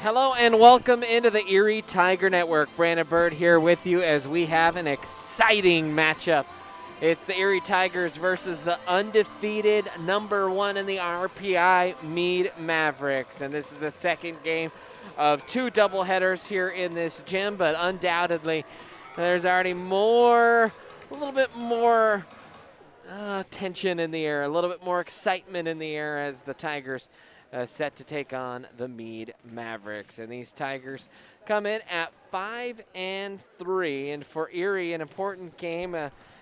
Hello and welcome into the Erie Tiger Network. Brandon Bird here with you as we have an exciting matchup. It's the Erie Tigers versus the undefeated #1 in the RPI Mead Mavericks. And this is the second game of two doubleheaders here in this gym, but undoubtedly there's already a little bit more tension in the air, a little bit more excitement in the air as the Tigers set to take on the Mead Mavericks. And these Tigers come in at 5-3. And for Erie, an important game.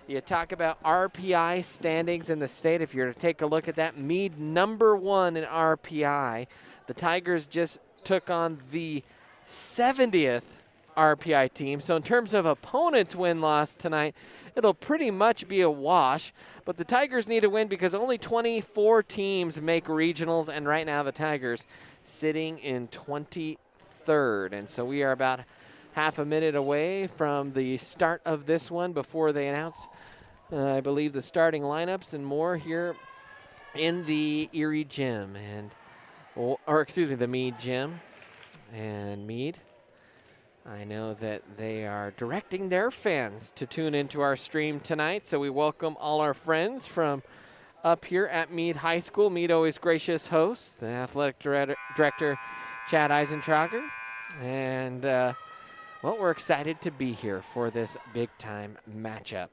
You talk about RPI standings in the state. If you're to take a look at that, Mead #1 in RPI. The Tigers just took on the 70th RPI team. So in terms of opponents' win-loss tonight, it'll pretty much be a wash. But the Tigers need to win because only 24 teams make regionals, and right now the Tigers sitting in 23rd. And so we are about half a minute away from the start of this one before they announce, I believe, the starting lineups and more here in the Erie gym, the Mead gym. And Mead, I know that they are directing their fans to tune into our stream tonight, so we welcome all our friends from up here at Mead High School. Mead always gracious host, the athletic director, Chad Eisentrager. And, well, we're excited to be here for this big-time matchup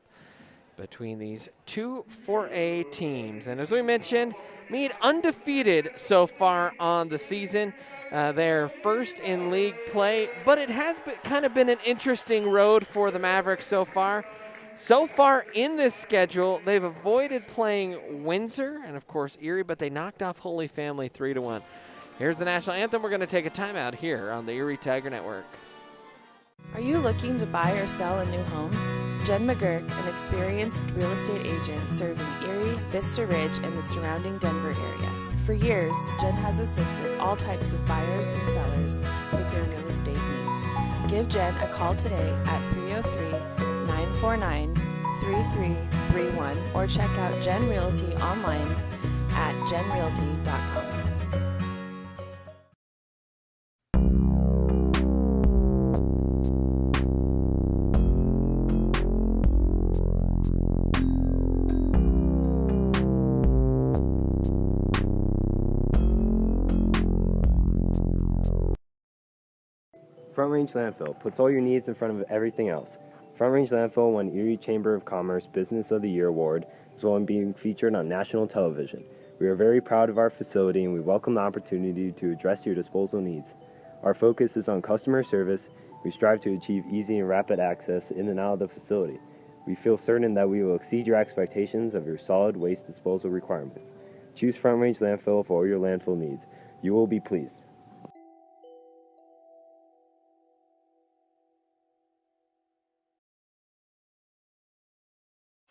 between these two 4A teams. And as we mentioned, Mead undefeated so far on the season. They're first in league play, but it has kind of been an interesting road for the Mavericks so far. So far in this schedule, they've avoided playing Windsor and, of course, Erie, but they knocked off Holy Family 3-1. Here's the national anthem. We're going to take a timeout here on the Erie Tiger Network. Are you looking to buy or sell a new home? Jen McGurk, an experienced real estate agent serving Erie, Vista Ridge, and the surrounding Denver area. For years, Jen has assisted all types of buyers and sellers with their real estate needs. Give Jen a call today at 303-949-3331 or check out Jen Realty online at jenrealty.com. Front Range Landfill puts all your needs in front of everything else. Front Range Landfill won Erie Chamber of Commerce Business of the Year Award, as well as being featured on national television. We are very proud of our facility and we welcome the opportunity to address your disposal needs. Our focus is on customer service. We strive to achieve easy and rapid access in and out of the facility. We feel certain that we will exceed your expectations of your solid waste disposal requirements. Choose Front Range Landfill for all your landfill needs. You will be pleased.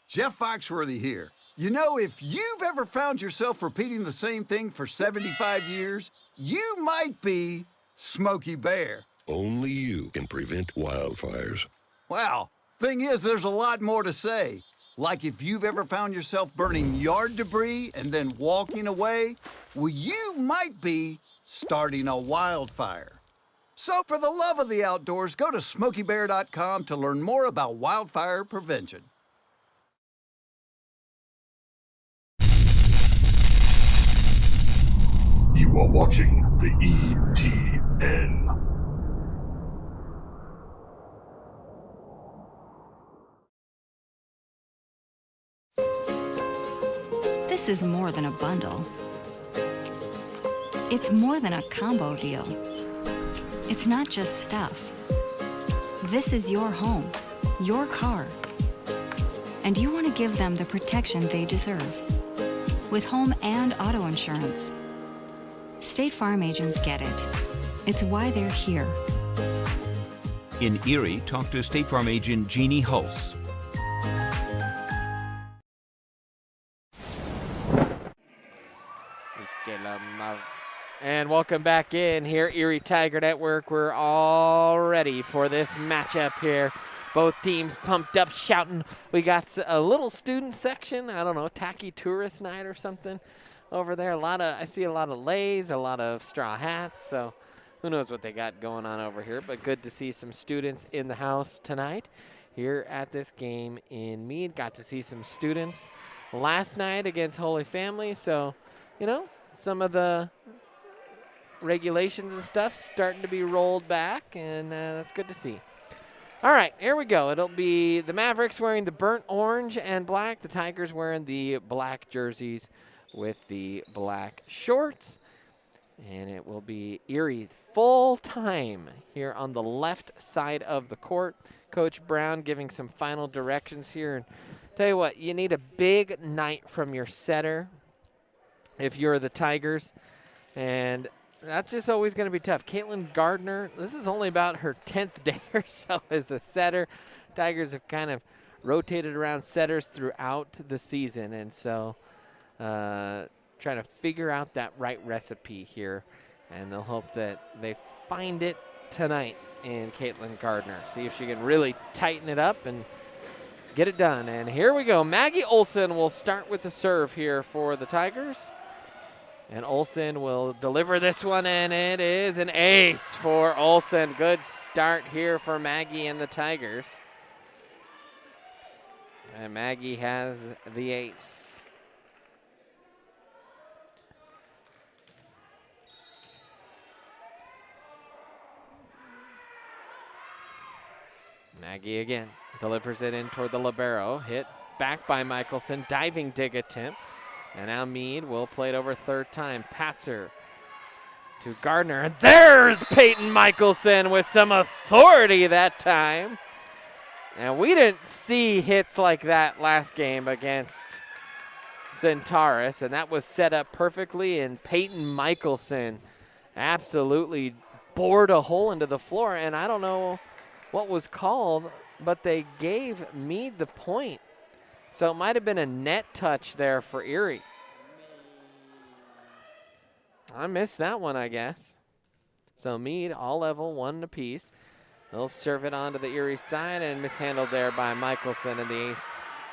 Jeff Foxworthy here. You know, if you've ever found yourself repeating the same thing for 75 years, you might be Smokey Bear. Only you can prevent wildfires. Well, thing is, there's a lot more to say. Like if you've ever found yourself burning yard debris and then walking away, well, you might be starting a wildfire. So for the love of the outdoors, go to smokeybear.com to learn more about wildfire prevention. You are watching the ETN. This is more than a bundle. It's more than a combo deal. It's not just stuff. This is your home, your car. And you want to give them the protection they deserve. With home and auto insurance. State Farm agents get it. It's why they're here. In Erie, talk to State Farm agent Jeannie Hulse. And welcome back in here, Erie Tiger Network. We're all ready for this matchup here. Both teams pumped up, shouting. We got a little student section, I don't know, tacky tourist night or something over there. I see a lot of leis, a lot of straw hats. So who knows what they got going on over here, but good to see some students in the house tonight here at this game in Mead. Got to see some students last night against Holy Family, so, you know, some of the regulations and stuff starting to be rolled back, and that's good to see. All right, here we go. It'll be the Mavericks wearing the burnt orange and black, the Tigers wearing the black jerseys with the black shorts, and it will be Erie full time here on the left side of the court. Coach Brown giving some final directions here. And tell you what, you need a big night from your setter if you're the Tigers, and that's just always going to be tough. Caitlin Gardner, this is only about her 10th day or so as a setter. Tigers have kind of rotated around setters throughout the season, and so trying to figure out that right recipe here, and they'll hope that they find it tonight in Caitlin Gardner. See if she can really tighten it up and get it done. And here we go. Maggie Olson will start with the serve here for the Tigers. And Olsen will deliver this one, and it is an ace for Olsen. Good start here for Maggie and the Tigers. And Maggie has the ace. Maggie again delivers it in toward the libero. Hit back by Michelson. Diving dig attempt. And now Mead will play it over third time. Patzer to Gardner. And there's Peyton Michelson with some authority that time. And we didn't see hits like that last game against Centaurus. And that was set up perfectly. And Peyton Michelson absolutely bored a hole into the floor. And I don't know what was called, but they gave Mead the point. So it might have been a net touch there for Erie. I missed that one, I guess. So Mead, all level, one apiece. They'll serve it onto the Erie side and mishandled there by Michelson and the ace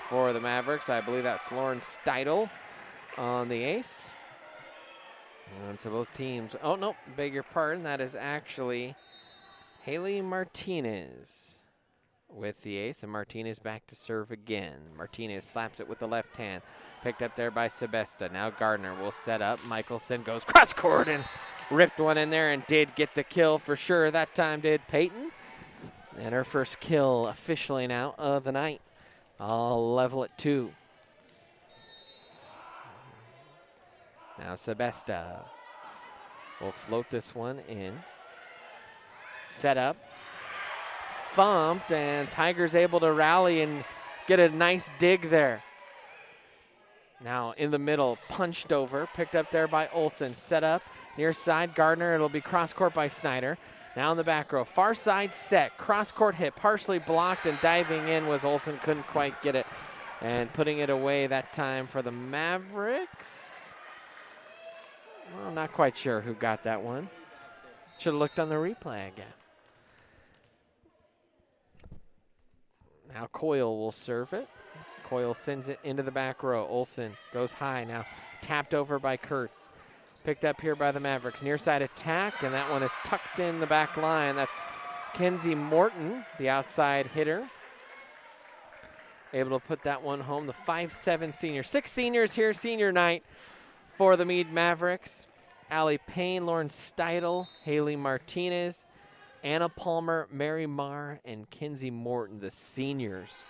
for the Mavericks. I believe that's Lauren Steidel on the ace. And so both teams, oh no, beg your pardon, that is actually Haley Martinez with the ace, and Martinez back to serve again. Martinez slaps it with the left hand. Picked up there by Sebesta. Now Gardner will set up. Michelson goes cross court and ripped one in there and did get the kill for sure. That time did Peyton. And her first kill officially now of the night. All level at 2. Now Sebesta will float this one in. Set up. Thumped, and Tigers able to rally and get a nice dig there. Now in the middle, punched over, picked up there by Olsen. Set up, near side, Gardner. It'll be cross court by Snyder. Now in the back row, far side set, cross court hit, partially blocked, and diving in was Olsen. Couldn't quite get it, and putting it away that time for the Mavericks. Well, not quite sure who got that one. Should have looked on the replay, I guess. Now Coyle will serve it. Coyle sends it into the back row. Olsen goes high now. Tapped over by Kurtz. Picked up here by the Mavericks. Near side attack, and that one is tucked in the back line. That's Kenzie Morton, the outside hitter. Able to put that one home. The 5'7" senior. 6 seniors here, senior night for the Mead Mavericks. Allie Payne, Lauren Steidel, Haley Martinez, Anna Palmer, Mary Marr, and Kenzie Morton, the seniors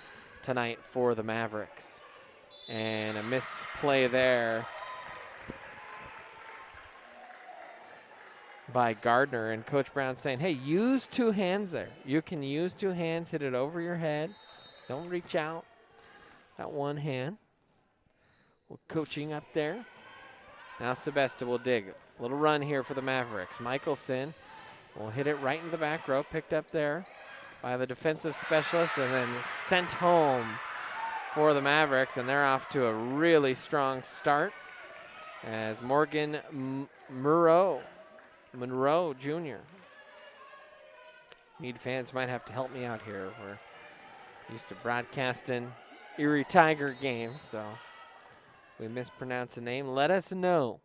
tonight for the Mavericks. And a misplay there by Gardner, and Coach Brown saying, hey, use 2 hands there. You can use 2 hands, hit it over your head. Don't reach out. That one hand. We're coaching up there. Now Sebesta will dig. A little run here for the Mavericks. Michelson will hit it right in the back row. Picked up there by the defensive specialist and then sent home for the Mavericks. And they're off to a really strong start as Morgan Monroe Jr. Mead fans might have to help me out here. We're used to broadcasting Erie Tiger games, so if we mispronounce the name, let us know.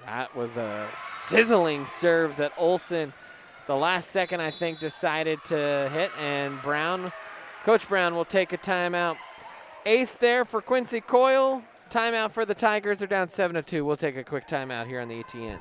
That was a sizzling serve that Olsen, the last second, I think, decided to hit, and Coach Brown will take a timeout. Ace there for Quincy Coyle. Timeout for the Tigers. They're down 7-2. We'll take a quick timeout here on the ETN.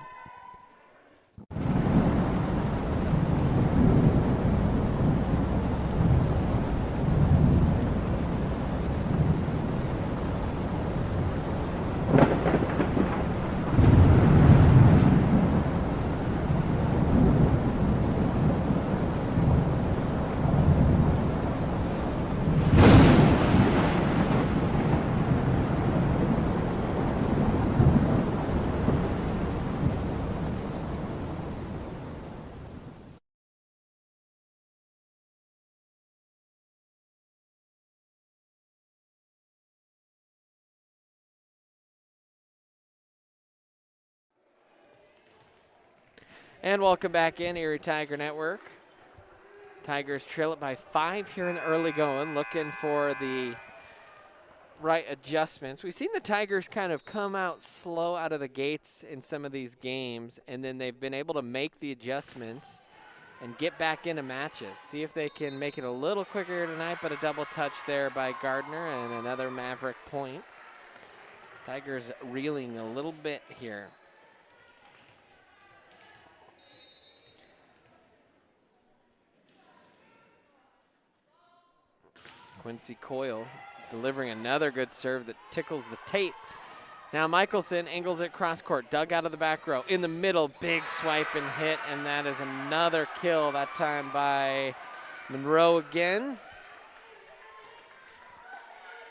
And welcome back in, Erie Tiger Network. Tigers trail it by 5 here in the early going, looking for the right adjustments. We've seen the Tigers kind of come out slow out of the gates in some of these games, and then they've been able to make the adjustments and get back into matches. See if they can make it a little quicker tonight, but a double touch there by Gardner and another Maverick point. Tigers reeling a little bit here. Quincy Coyle delivering another good serve that tickles the tape. Now Michelson angles it cross court, dug out of the back row. In the middle, big swipe and hit, and that is another kill, that time by Monroe again.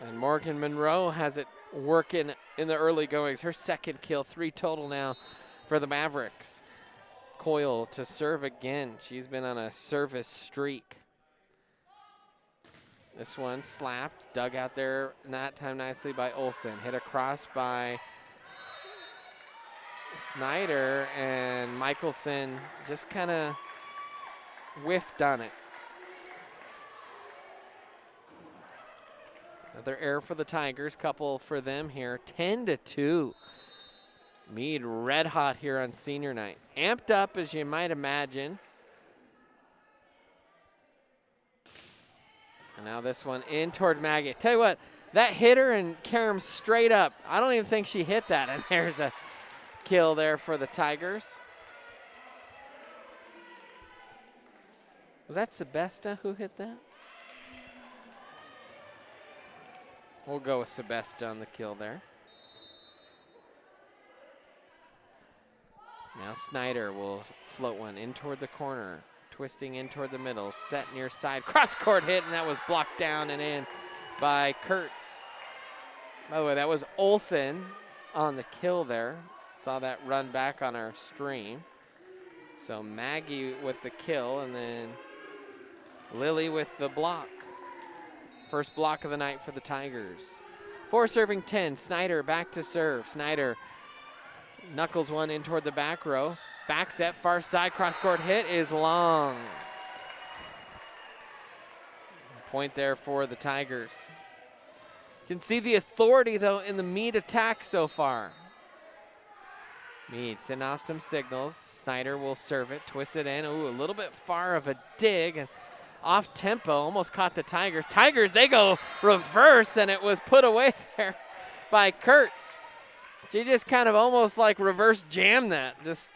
And Morgan Monroe has it working in the early goings. Her second kill, 3 total now for the Mavericks. Coyle to serve again. She's been on a service streak. This one slapped, dug out there, that time nicely by Olsen. Hit across by Snyder, and Michelson just kind of whiffed on it. Another error for the Tigers, couple for them here, 10-2. Mead red hot here on senior night. Amped up, as you might imagine. And now this one in toward Maggie. Tell you what, that hit her and Karam straight up. I don't even think she hit that, and there's a kill there for the Tigers. Was that Sebesta who hit that? We'll go with Sebesta on the kill there. Now Snyder will float one in toward the corner. Twisting in toward the middle, set near side, cross-court hit, and that was blocked down and in by Kurtz. By the way, that was Olsen on the kill there. Saw that run back on our stream. So Maggie with the kill, and then Lily with the block. First block of the night for the Tigers. 4 serving 10, Snyder back to serve. Snyder knuckles one in toward the back row. Back set, far side, cross-court hit is long. Point there for the Tigers. You can see the authority, though, in the Mead attack so far. Mead sending off some signals. Snyder will serve it, twist it in. Ooh, a little bit far of a dig, and off tempo, almost caught the Tigers. Tigers, they go reverse, and it was put away there by Kurtz. She just kind of almost like reverse jammed that. Just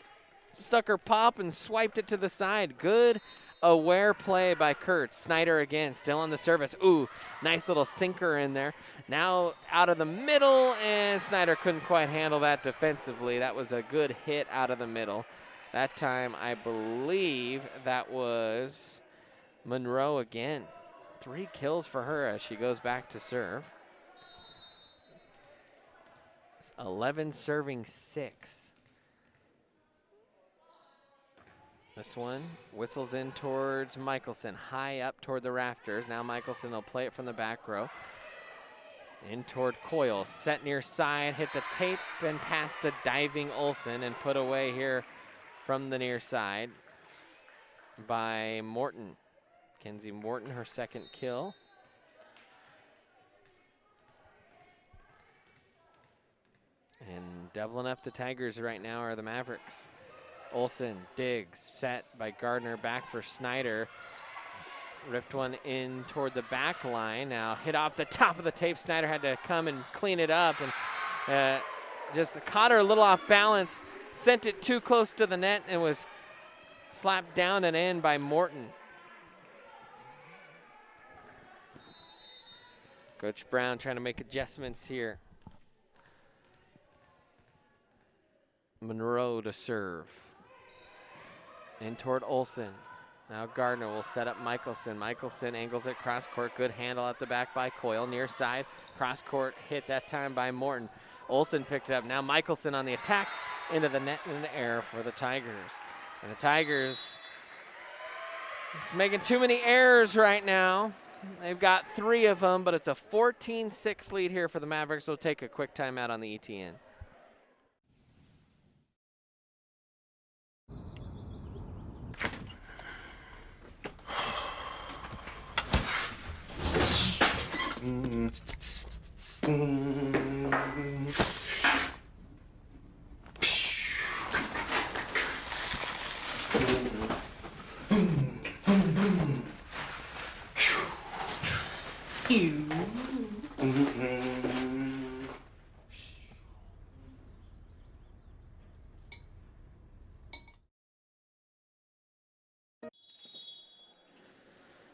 stuck her pop and swiped it to the side. Good aware play by Kurtz. Snyder again, still on the service. Ooh, nice little sinker in there. Now out of the middle, and Snyder couldn't quite handle that defensively. That was a good hit out of the middle. That time, I believe that was Monroe again. 3 kills for her as she goes back to serve. 11 serving 6. This one whistles in towards Michelson, high up toward the rafters. Now Michelson will play it from the back row. In toward Coyle, set near side, hit the tape and past a diving Olsen and put away here from the near side by Morton. Kenzie Morton, her second kill. And doubling up the Tigers right now are the Mavericks. Olsen digs, set by Gardner, back for Snyder. Ripped one in toward the back line. Now hit off the top of the tape. Snyder had to come and clean it up and just caught her a little off balance. Sent it too close to the net and was slapped down and in by Morton. Coach Brown trying to make adjustments here. Monroe to serve. In toward Olsen. Now Gardner will set up Michelson. Michelson angles it cross court. Good handle at the back by Coyle. Near side. Cross court hit that time by Morton. Olsen picked it up. Now Michelson on the attack. Into the net and the air for the Tigers. And the Tigers it's making too many errors right now. They've got 3 of them, but it's a 14-6 lead here for the Mavericks. We'll take a quick timeout on the ETN.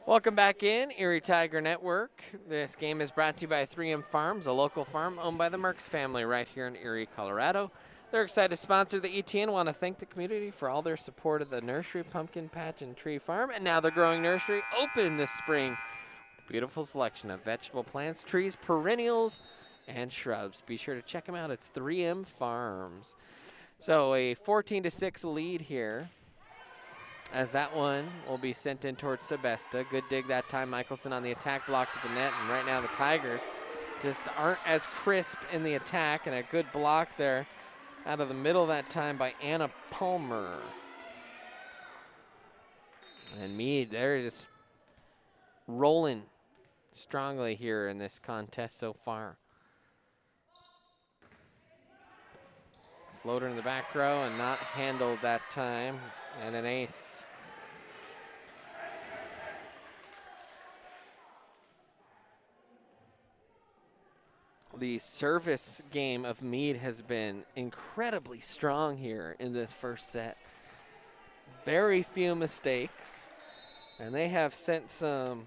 Welcome back in, Erie Tiger Network. This game is brought to you by 3M Farms, a local farm owned by the Merckx family right here in Erie, Colorado. They're excited to sponsor the ETN. Want to thank the community for all their support of the nursery, pumpkin patch, and tree farm. And now the growing nursery open this spring. Beautiful selection of vegetable plants, trees, perennials, and shrubs. Be sure to check them out. It's 3M Farms. So a 14-6 lead here, as that one will be sent in towards Sebesta. Good dig that time. Michelson on the attack, blocked at the net, and right now the Tigers just aren't as crisp in the attack, and a good block there out of the middle that time by Anna Palmer. And Mead, they're just rolling strongly here in this contest so far. Floater in the back row and not handled that time, and an ace. The service game of Mead has been incredibly strong here in this first set. Very few mistakes, and they have sent some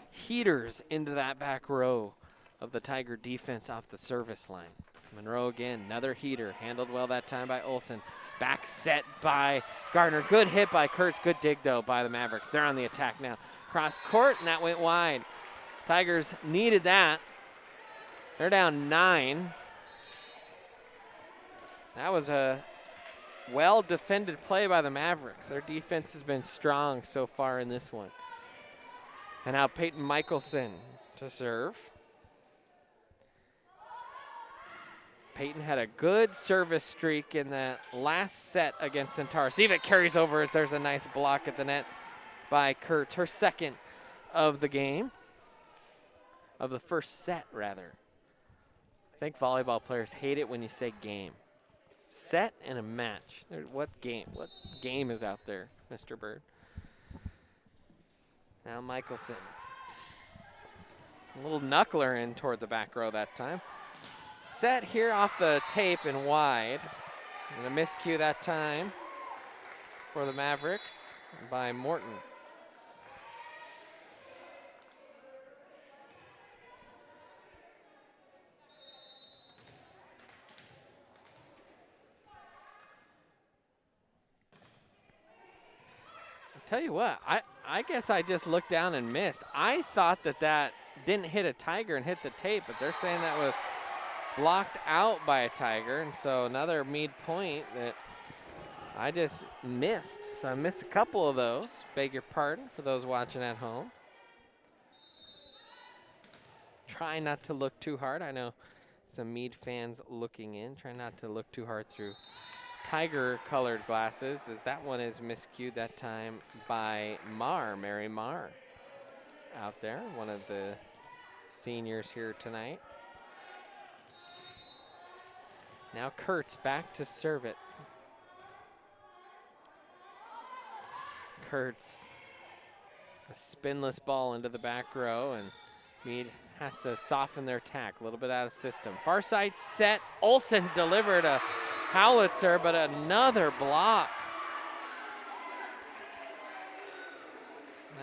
heaters into that back row of the Tiger defense off the service line. Monroe again, another heater, handled well that time by Olsen. Back set by Gardner. Good hit by Kurtz. Good dig, though, by the Mavericks. They're on the attack now. Cross court, and that went wide. Tigers needed that. They're down 9. That was a well-defended play by the Mavericks. Their defense has been strong so far in this one. And now Peyton Michelson to serve. Peyton had a good service streak in that last set against Centaur. See if it carries over as there's a nice block at the net by Kurtz. Her second of the game. Of the first set, rather. I think volleyball players hate it when you say game. Set and a match. What game? What game is out there, Mr. Bird? Now Michelson. A little knuckler in toward the back row that time. Set here off the tape and wide. And a miscue that time for the Mavericks by Morton. Tell you what, I guess I just looked down and missed. I thought that didn't hit a Tiger and hit the tape, but they're saying that was blocked out by a Tiger, and so another Mead point that I just missed. So I missed a couple of those. Beg your pardon for those watching at home. Try not to look too hard. I know some Mead fans looking in. Try not to look too hard through Tiger-colored glasses, as that one is miscued that time by Mary Marr out there, one of the seniors here tonight. Now Kurtz back to serve it. Kurtz, a spinless ball into the back row, and Mead has to soften their attack, a little bit out of system. Far side set, Olsen delivered a howitzer, but another block.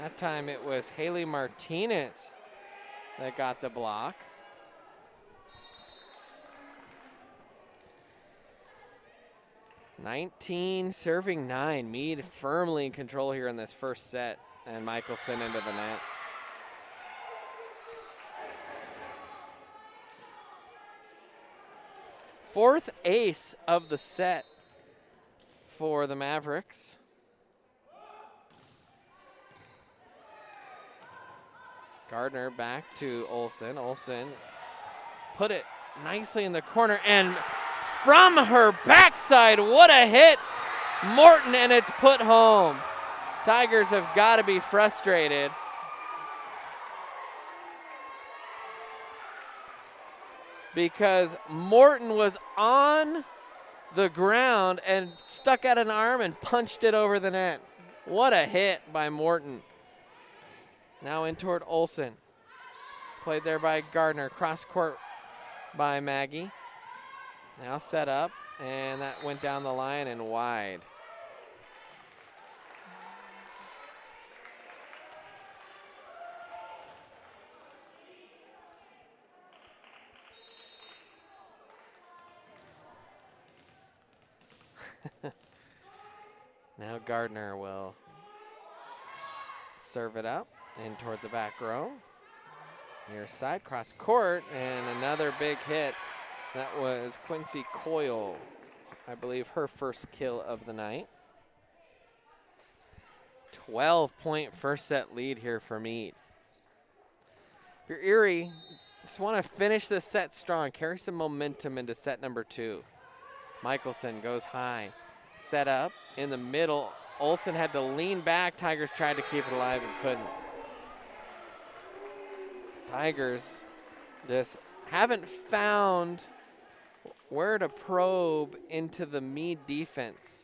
That time it was Haley Martinez that got the block. (19 serving 9). Mead firmly in control here in this first set, and Michelson into the net. Fourth ace of the set for the Mavericks. Gardner back to Olsen. Olsen put it nicely in the corner, and from her backside, what a hit. Morton, and it's put home. Tigers have got to be frustrated. Because Morton was on the ground and stuck out an arm and punched it over the net. What a hit by Morton. Now in toward Olsen. Played there by Gardner. Cross court by Maggie. Now set up, and that went down the line and wide. Now Gardner will serve it up in toward the back row. Near side, cross court, and another big hit. That was Quincy Coyle, I believe her first kill of the night. 12-point first set lead here for Mead. If you're Erie, just want to finish this set strong, carry some momentum into set number 2. Michelson goes high, set up in the middle. Olsen had to lean back. Tigers tried to keep it alive and couldn't. Tigers just haven't found where to probe into the Mead defense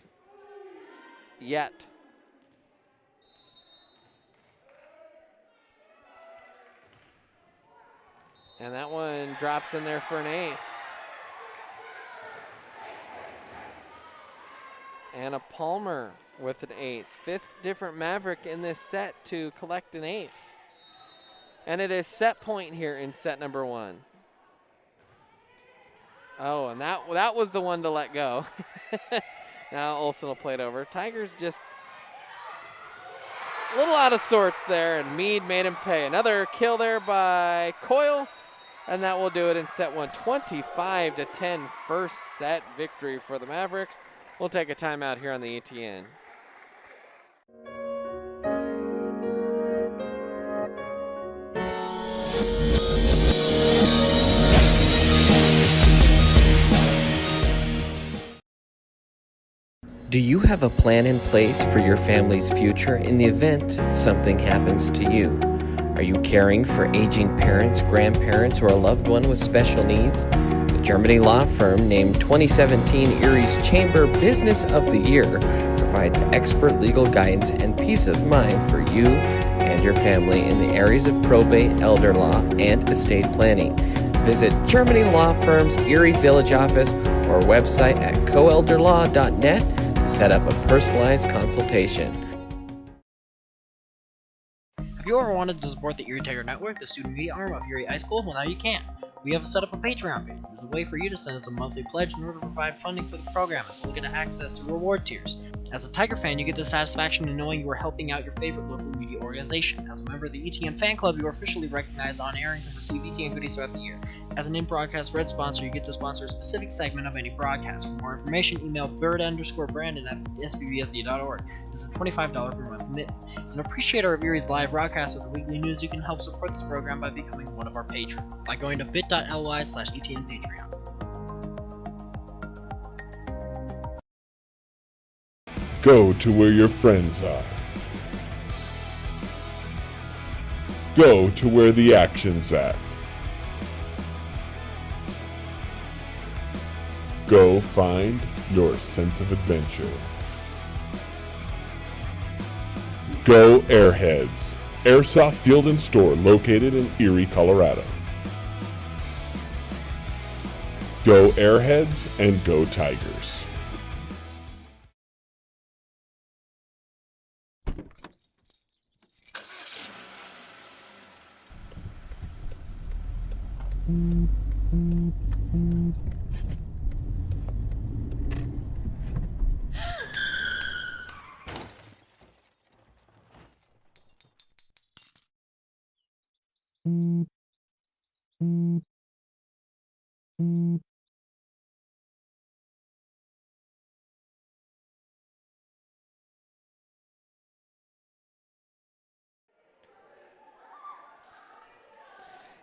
yet. And that one drops in there for an ace. Anna Palmer with an ace. 5th different Maverick in this set to collect an ace. And it is set point here in set number 1. Oh, and that was the one to let go. Now Olsen will play it over. Tigers just a little out of sorts there, and Mead made him pay. Another kill there by Coyle, and that will do it in set 1. 25-10 first set victory for the Mavericks. We'll take a timeout here on the ETN. Do you have a plan in place for your family's future in the event something happens to you? Are you caring for aging parents, grandparents, or a loved one with special needs? The Germany law firm named 2017 Erie's Chamber Business of the Year provides expert legal guidance and peace of mind for you and your family in the areas of probate, elder law, and estate planning. Visit Germany Law Firm's Erie Village office or website at coelderlaw.net to set up a personalized consultation. Have you ever wanted to support the Erie Tiger Network, the student media arm of Erie High School? Well, now you can. We have set up a Patreon page. There's a way for you to send us a monthly pledge in order to provide funding for the program, as well as get access to reward tiers. As a Tiger fan, you get the satisfaction in knowing you are helping out your favorite local media organization. As a member of the ETN fan club, you are officially recognized on air and can receive ETN goodies throughout the year. As an in-broadcast red sponsor, you get to sponsor a specific segment of any broadcast. For more information, email bird_brandon@sbbsd.org. This is a $25 per month commitment. As an appreciator of Erie's live broadcast with the weekly news, you can help support this program by becoming one of our patrons by going to bit.ly/ETN Patreon. Go to where your friends are. Go to where the action's at. Go find your sense of adventure. Go Airheads, Airsoft Field and Store located in Erie, Colorado. Go Airheads and go Tigers.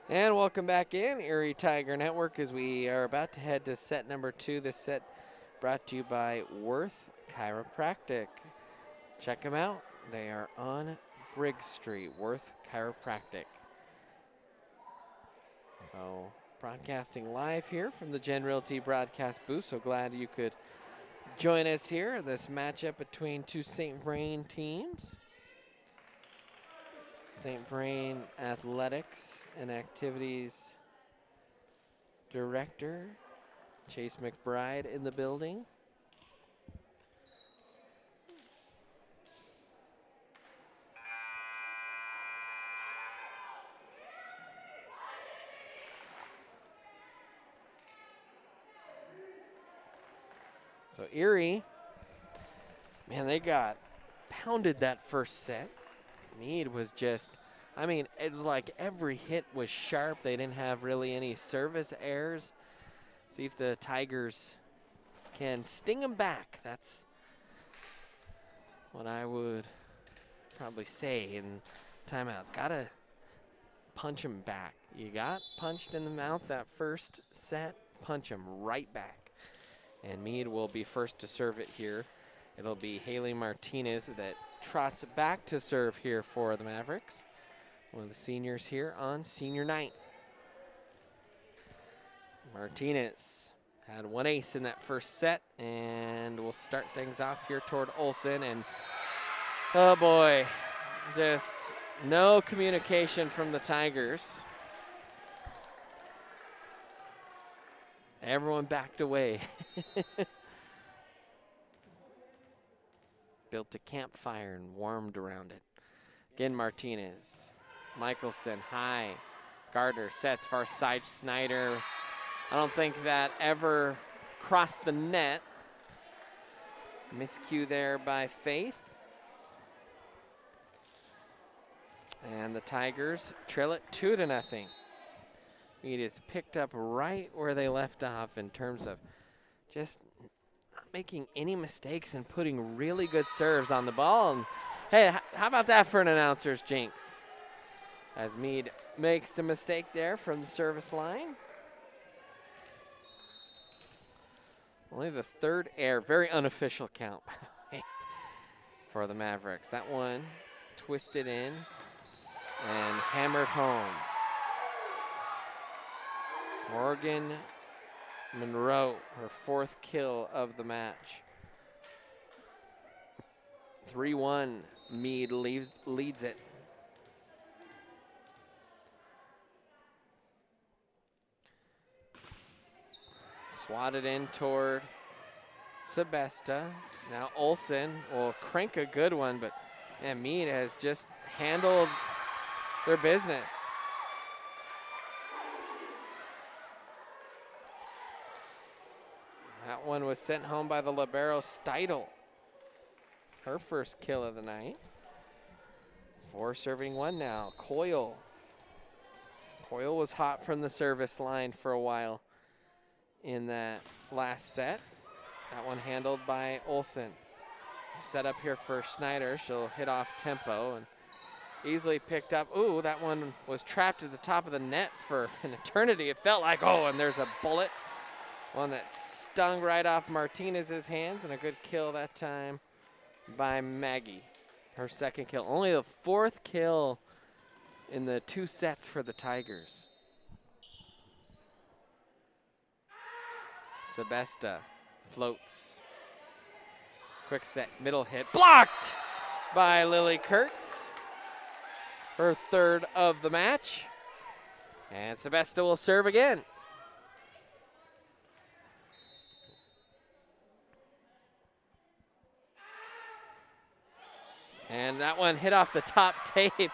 And welcome back in, Erie Tiger Network, as we are about to head to set number 2. This set brought to you by Worth Chiropractic. Check them out. They are on Briggs Street, Worth Chiropractic. So, broadcasting live here from the Gen Realty broadcast booth. So glad you could join us here. This matchup between two St. Vrain teams. St. Vrain Athletics and Activities Director Chase McBride in the building. So Erie, man, they got pounded that first set. Mead was just, I mean, it was like every hit was sharp. They didn't have really any service errors. See if the Tigers can sting them back. That's what I would probably say in timeout. Gotta punch them back. You got punched in the mouth that first set, punch them right back. And Mead will be first to serve it here. It'll be Haley Martinez that trots back to serve here for the Mavericks. One of the seniors here on senior night. Martinez had one ace in that first set, and we'll start things off here toward Olsen. And oh boy, just no communication from the Tigers. Everyone backed away. Built a campfire and warmed around it. Again, Martinez. Michelson, high. Gardner sets far side. Snyder. I don't think that ever crossed the net. Miscue there by Faith. And the Tigers trail it 2-0. Mead is picked up right where they left off in terms of just not making any mistakes and putting really good serves on the ball. And hey, how about that for an announcer's jinx? As Mead makes a mistake there from the service line. Only the third error, very unofficial count for the Mavericks. That one twisted in and hammered home. Morgan Monroe, her 4th kill of the match. 3-1, Mead leads it. Swatted in toward Sebesta. Now Olsen will crank a good one, but man, Mead has just handled their business. That one was sent home by the libero Steidel. Her first kill of the night. 4 serving 1 now. Coyle. Coyle was hot from the service line for a while in that last set. That one handled by Olsen. Set up here for Snyder. She'll hit off tempo and easily picked up. Ooh, that one was trapped at the top of the net for an eternity. It felt like, oh, and there's a bullet. One that stung right off Martinez's hands, and a good kill that time by Maggie. Her 2nd kill. Only the 4th kill in the 2 sets for the Tigers. Sebesta floats. Quick set, middle hit, blocked by Lily Kurtz. Her third of the match. And Sebesta will serve again. And that one hit off the top tape.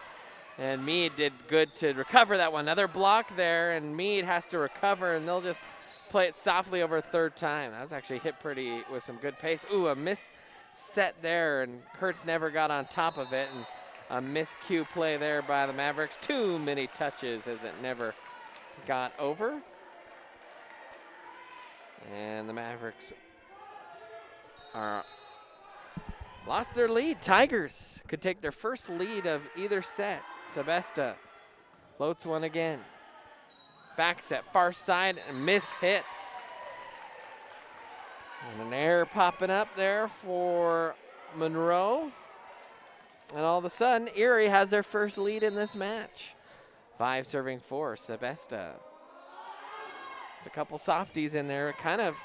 And Mead did good to recover that one. Another block there, and Mead has to recover, and they'll just play it softly over a third time. That was actually hit pretty with some good pace. Ooh, a miss set there, and Kurtz never got on top of it. And a miscue play there by the Mavericks. Too many touches as it never got over. And the Mavericks are lost their lead. Tigers could take their first lead of either set. Sebesta floats one again. Back set, far side, and miss hit. And an error popping up there for Monroe. And all of a sudden, Erie has their first lead in this match. 5 serving 4, Sebesta. Just a couple softies in there. It kind of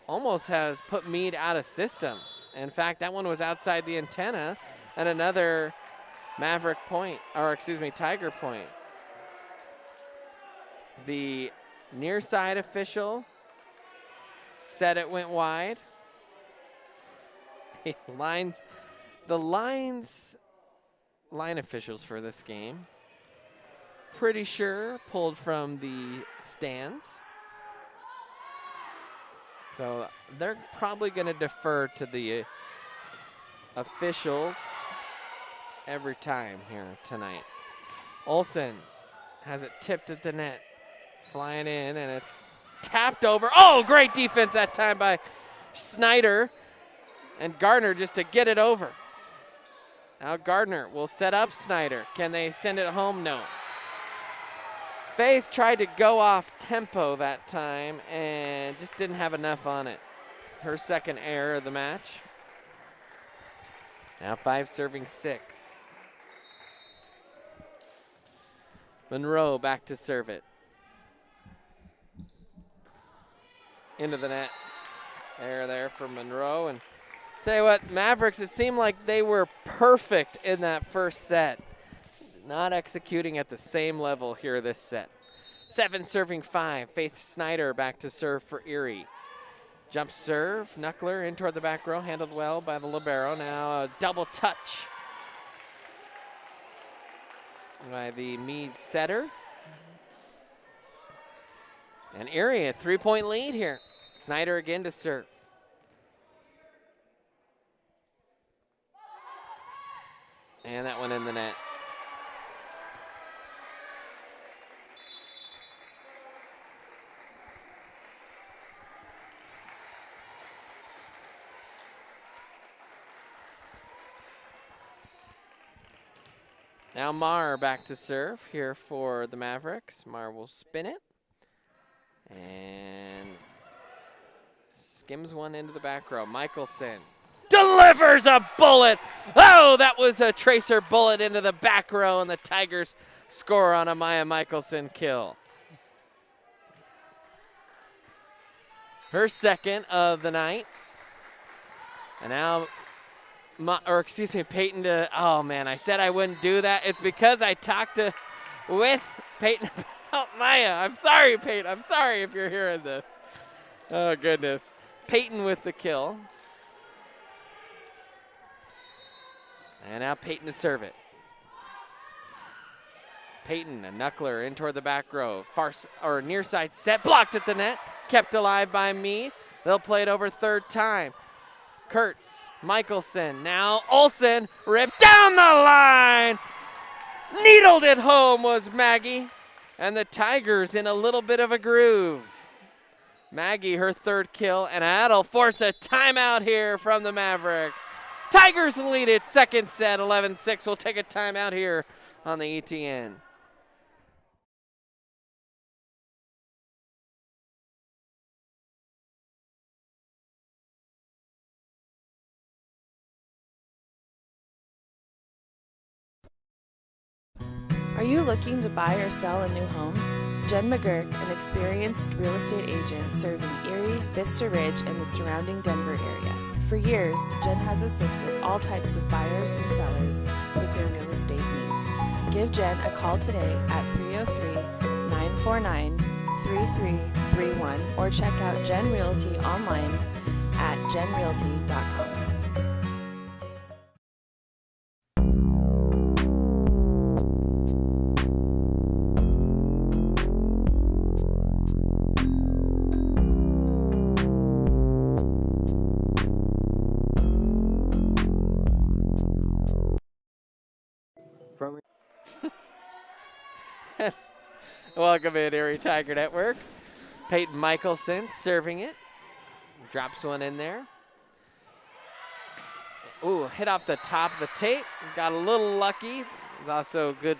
almost has put Mead out of system. In fact, that one was outside the antenna, and another Maverick point, or excuse me, Tiger point. The near side official said it went wide. The line officials for this game, pretty sure pulled from the stands. So they're probably going to defer to the officials every time here tonight. Olsen has it tipped at the net, flying in, and it's tapped over. Oh, great defense that time by Snyder and Gardner just to get it over. Now Gardner will set up Snyder. Can they send it home? No. Faith tried to go off tempo that time and just didn't have enough on it. Her second error of the match. Now 5 serving 6. Monroe back to serve it. Into the net. Error there for Monroe. And tell you what, Mavericks, it seemed like they were perfect in that first set. Not executing at the same level here this set. 7 serving 5. Faith Snyder back to serve for Erie. Jump serve. Knuckler in toward the back row. Handled well by the libero. Now a double touch by the Mead setter. And Erie, a 3-point lead here. Snyder again to serve. And that one in the net. Now Marr back to serve here for the Mavericks. Marr will spin it and skims one into the back row. Michelson delivers a bullet. Oh, that was a tracer bullet into the back row, and the Tigers score on a Maya Michelson kill. Her second of the night. And now Peyton to, oh man, I said I wouldn't do that. It's because I talked with Peyton about Maya. I'm sorry, Peyton. I'm sorry if you're hearing this. Oh goodness. Peyton with the kill. And now Peyton to serve it. Peyton, a knuckler in toward the back row. Near side set, blocked at the net. Kept alive by Mead. They'll play it over third time. Kurtz, Michelson, now Olsen, ripped down the line. Needled it home was Maggie. And the Tigers in a little bit of a groove. Maggie, her third kill, and that'll force a timeout here from the Mavericks. Tigers lead it, second set, 11-6. We'll take a timeout here on the ETN. Are you looking to buy or sell a new home? Jen McGurk, an experienced real estate agent serving Erie, Vista Ridge, and the surrounding Denver area. For years, Jen has assisted all types of buyers and sellers with their real estate needs. Give Jen a call today at 303-949-3331 or check out Jen Realty online at jenrealty.com. Welcome in, Erie Tiger Network. Peyton Michelson serving it. Drops one in there. Ooh, hit off the top of the tape. Got a little lucky. There's also a good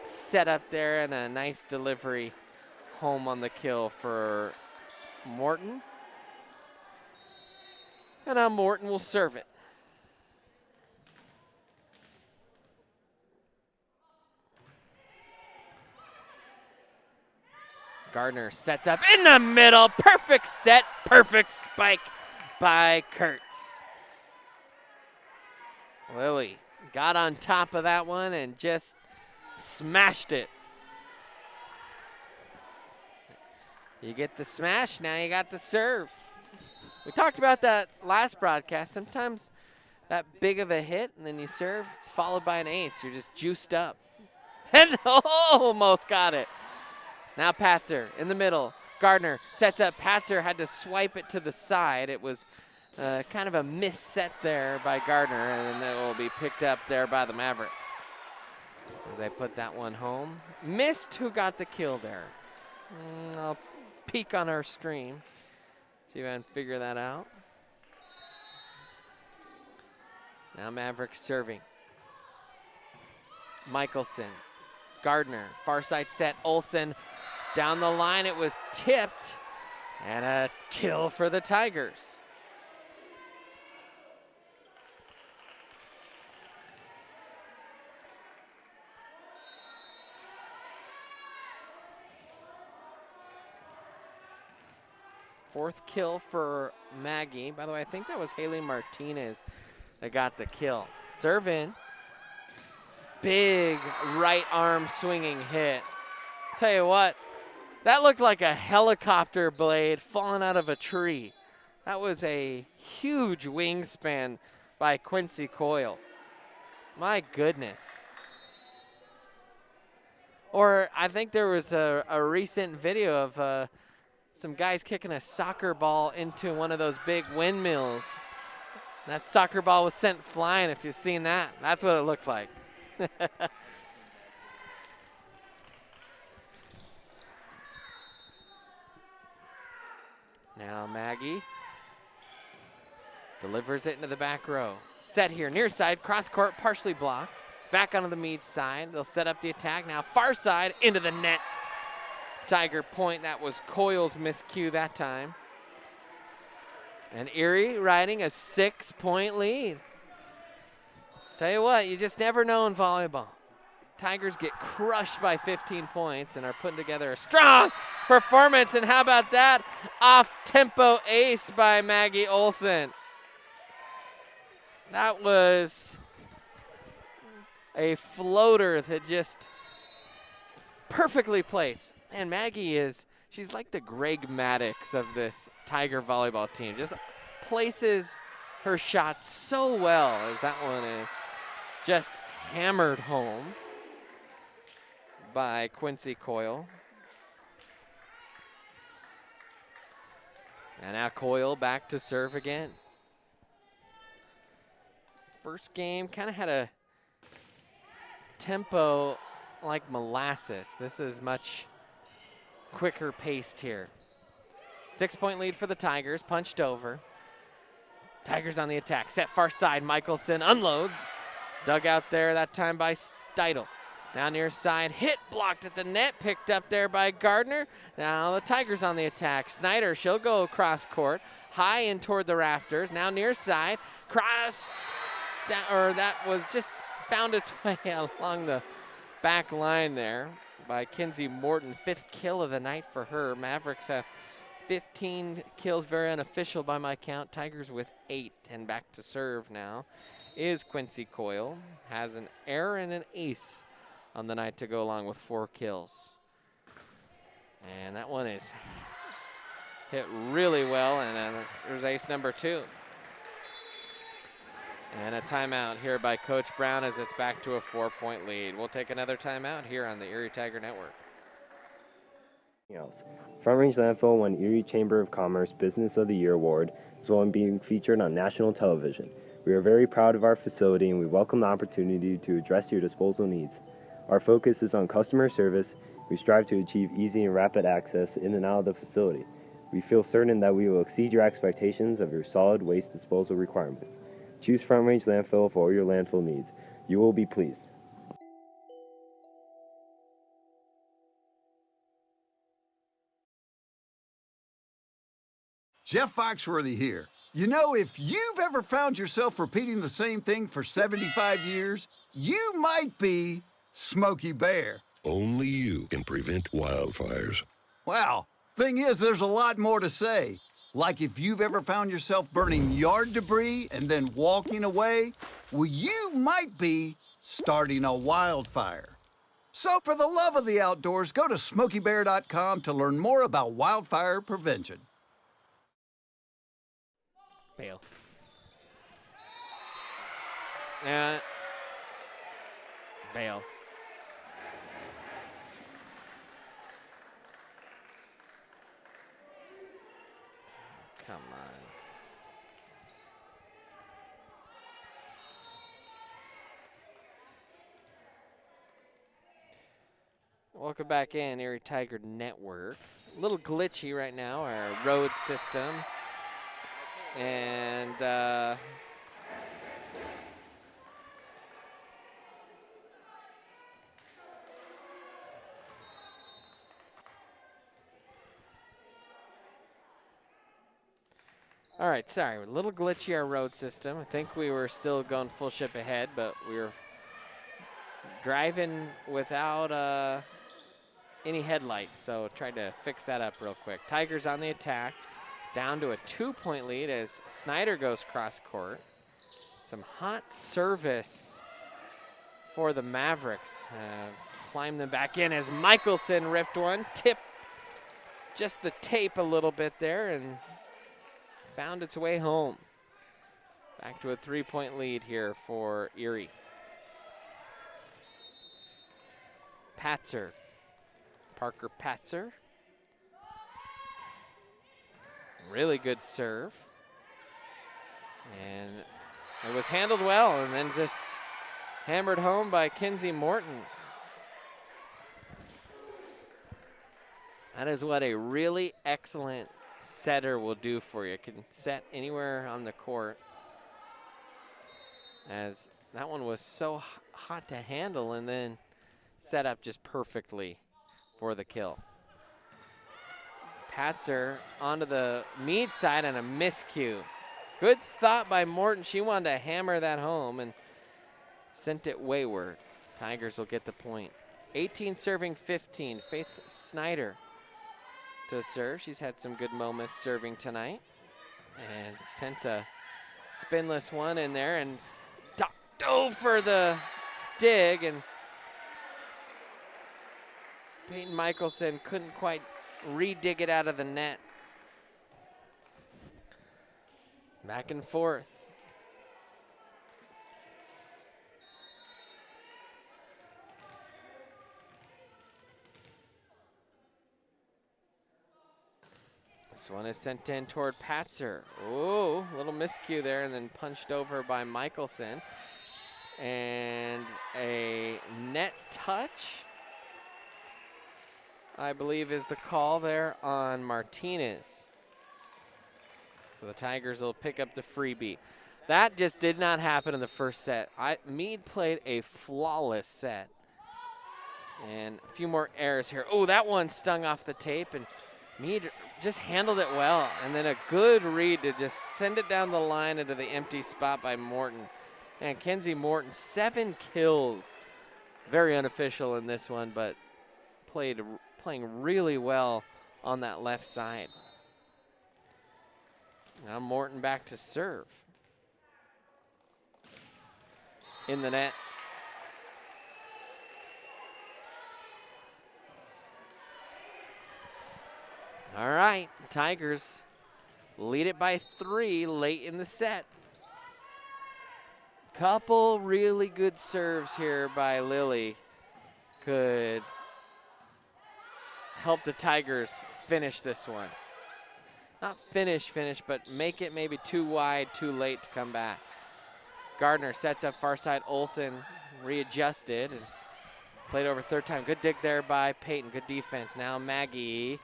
setup there and a nice delivery home on the kill for Morton. And now Morton will serve it. Gardner sets up in the middle. Perfect set, perfect spike by Kurtz. Lily got on top of that one and just smashed it. You get the smash, now you got the serve. We talked about that last broadcast. Sometimes that big of a hit and then you serve, it's followed by an ace. You're just juiced up. And almost got it. Now Patzer in the middle. Gardner sets up. Patzer had to swipe it to the side. It was kind of a miss set there by Gardner, and it will be picked up there by the Mavericks as they put that one home. Missed who got the kill there. I'll peek on our stream, see if I can figure that out. Now Mavericks serving. Michelson, Gardner, far side set, Olsen. Down the line, it was tipped, and a kill for the Tigers. Fourth kill for Maggie. By the way, I think that was Haley Martinez that got the kill. Serve in. Big right arm swinging hit. Tell you what, that looked like a helicopter blade falling out of a tree. That was a huge wingspan by Quincy Coyle. My goodness. Or I think there was a recent video of some guys kicking a soccer ball into one of those big windmills. That soccer ball was sent flying, if you've seen that. That's what it looked like. Now Maggie delivers it into the back row. Set here, near side, cross court, partially blocked. Back onto the Mead side. They'll set up the attack. Now far side, into the net. Tiger point, that was Coyle's miscue that time. And Erie riding a 6-point lead. Tell you what, you just never know in volleyball. Tigers get crushed by 15 points and are putting together a strong performance. And how about that? Off-tempo ace by Maggie Olsen. That was a floater that just perfectly placed. And Maggie she's like the Greg Maddox of this Tiger volleyball team. Just places her shots so well as that one is just hammered home by Quincy Coyle. And now Coyle back to serve again. First game kind of had a tempo like molasses. This is much quicker paced here. 6-point lead for the Tigers, punched over. Tigers on the attack, set far side, Michelson unloads. Dug out there that time by Steidel. Now near side, hit blocked at the net, picked up there by Gardner. Now the Tigers on the attack. Snyder, she'll go across court, high in toward the rafters. Now near side, cross, down, or that was just found its way along the back line there. by Kinsey Morton. 5th kill of the night for her. Mavericks have 15 kills, very unofficial by my count. Tigers with 8, and back to serve now is Quincy Coyle. Has an error and an ace on the night to go along with 4 kills. And that one is hit really well, and there's ace number 2. And a timeout here by Coach Brown as it's back to a 4-point lead. We'll take another timeout here on the Erie Tiger Network. Front Range Landfill won Erie Chamber of Commerce Business of the Year Award, as well as being featured on national television. We are very proud of our facility, and we welcome the opportunity to address your disposal needs. Our focus is on customer service. We strive to achieve easy and rapid access in and out of the facility. We feel certain that we will exceed your expectations of your solid waste disposal requirements. Choose Front Range Landfill for all your landfill needs. You will be pleased. Jeff Foxworthy here. You know, if you've ever found yourself repeating the same thing for 75 years, you might be Smokey Bear. Only you can prevent wildfires. Well, thing is, there's a lot more to say. Like if you've ever found yourself burning yard debris and then walking away, well, you might be starting a wildfire. So for the love of the outdoors, go to SmokeyBear.com to learn more about wildfire prevention. Bail. Bail. Come on. Welcome back in, Erie Tiger Network. A little glitchy right now, our road system. And all right, sorry, a little glitchy our road system. I think we were still going full ship ahead, but we were driving without any headlights, so tried to fix that up real quick. Tigers on the attack, down to a 2-point lead as Snyder goes cross court. Some hot service for the Mavericks. Climb them back in as Michelson ripped one, tipped just the tape a little bit there and found its way home. Back to a 3-point lead here for Erie. Patzer, Parker Patzer. Really good serve. And it was handled well and then just hammered home by Kinsey Morton. That is what a really excellent setter will do for you. Can set anywhere on the court. As that one was so hot to handle and then set up just perfectly for the kill. Patzer onto the Mead side and a miscue. Good thought by Morton. She wanted to hammer that home and sent it wayward. Tigers will get the point. 18 serving 15. Faith Snyder to serve. She's had some good moments serving tonight. And sent a spinless one in there and dove for the dig. And Peyton Michelson couldn't quite re-dig it out of the net. Back and forth. This one is sent in toward Patzer. Ooh, little miscue there and then punched over by Michelson. And a net touch, I believe, is the call there on Martinez. So the Tigers will pick up the freebie. That just did not happen in the first set. Mead played a flawless set. And a few more errors here. Oh, that one stung off the tape, and Mead just handled it well. And then a good read to just send it down the line into the empty spot by Morton. And Kinsey Morton, 7 kills. Very unofficial in this one, but playing really well on that left side. Now Morton back to serve. In the net. All right, Tigers lead it by 3 late in the set. Couple really good serves here by Lily could help the Tigers finish this one. Not finish, but make it maybe too wide, too late to come back. Gardner sets up far side. Olsen readjusted and played over third time. Good dig there by Peyton. Good defense. Now Maggie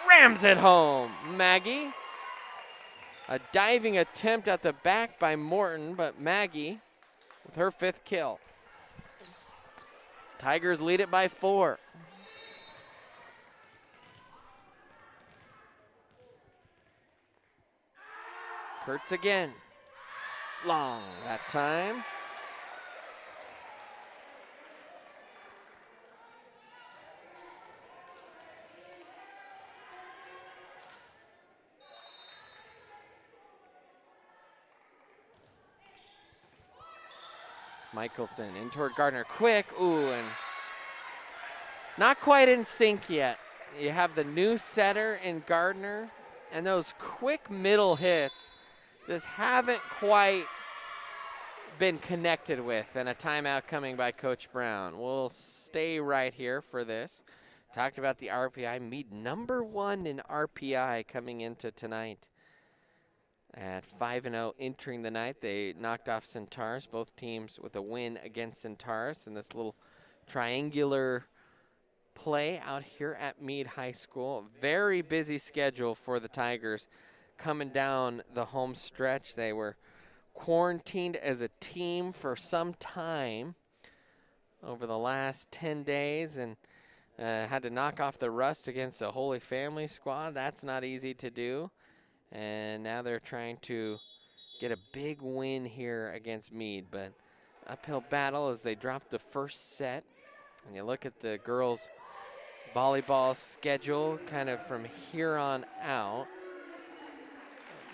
rams it home. Maggie. A diving attempt at the back by Morton, but Maggie with her 5th kill. Tigers lead it by 4. Kurtz again. Long that time. Michelson in toward Gardner. Quick. Ooh, and not quite in sync yet. You have the new setter in Gardner, and those quick middle hits just haven't quite been connected with, and a timeout coming by Coach Brown. We'll stay right here for this. Talked about the RPI. Mead #1 in RPI coming into tonight. At 5-0 entering the night, they knocked off Centaurus, both teams with a win against Centaurus in this little triangular play out here at Mead High School. Very busy schedule for the Tigers coming down the home stretch. They were quarantined as a team for some time over the last 10 days and had to knock off the rust against a Holy Family squad. That's not easy to do. And now they're trying to get a big win here against Mead, but uphill battle as they drop the first set. And you look at the girls' volleyball schedule kind of from here on out.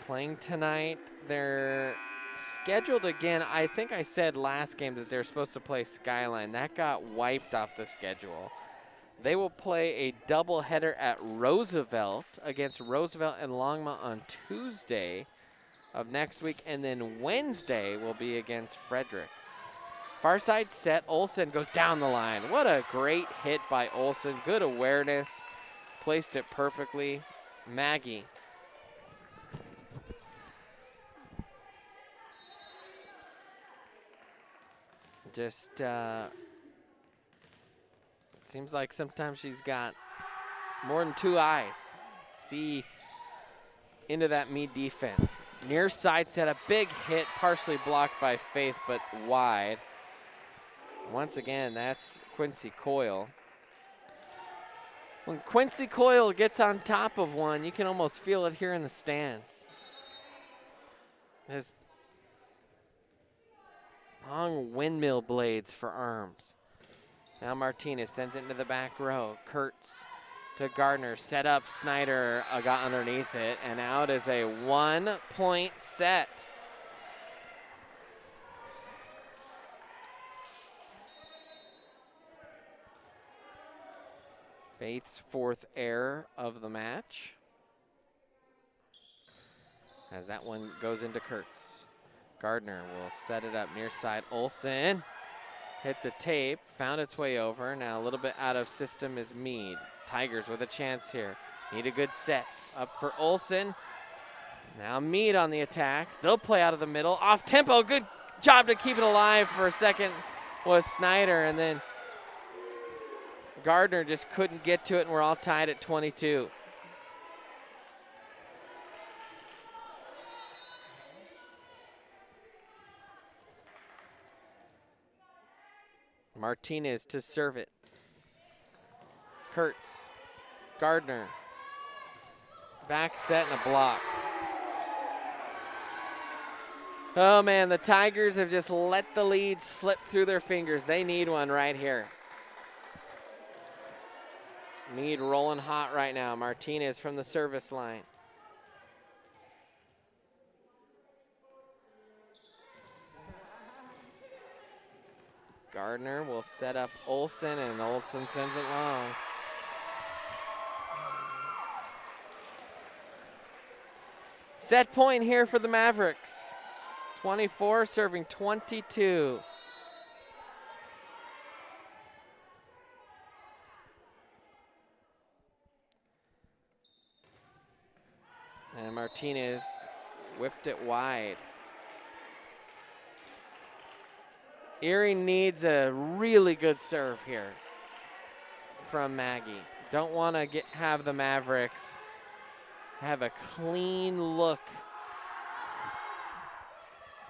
Playing tonight, they're scheduled again. I think I said last game that they're supposed to play Skyline. That got wiped off the schedule. They will play a doubleheader at Roosevelt against Roosevelt and Longmont on Tuesday of next week, and then Wednesday will be against Frederick. Far side set, Olsen goes down the line. What a great hit by Olsen. Good awareness, placed it perfectly. Maggie. Just seems like sometimes she's got more than 2 eyes. See into that Mead defense. Near side set, a big hit, partially blocked by Faith, but wide. Once again, that's Quincy Coyle. When Quincy Coyle gets on top of one, you can almost feel it here in the stands. There's long windmill blades for arms. Now Martinez sends it into the back row. Kurtz to Gardner. Set up. Snyder got underneath it. And out is a 1-point set. Faith's 4th error of the match. As that one goes into Kurtz. Gardner will set it up near side. Olsen. Hit the tape, found its way over. Now a little bit out of system is Mead. Tigers with a chance here. Need a good set. Up for Olsen. Now Mead on the attack. They'll play out of the middle. Off tempo. Good job to keep it alive for a second was Snyder. And then Gardner just couldn't get to it, and we're all tied at 22. Martinez to serve it. Kurtz, Gardner, back set and a block. Oh man, the Tigers have just let the lead slip through their fingers. They need one right here. Mead rolling hot right now. Martinez from the service line. Gardner will set up Olsen, and Olsen sends it long. Set point here for the Mavericks. 24 serving 22. And Martinez whipped it wide. Erie needs a really good serve here from Maggie. Don't want to have the Mavericks have a clean look.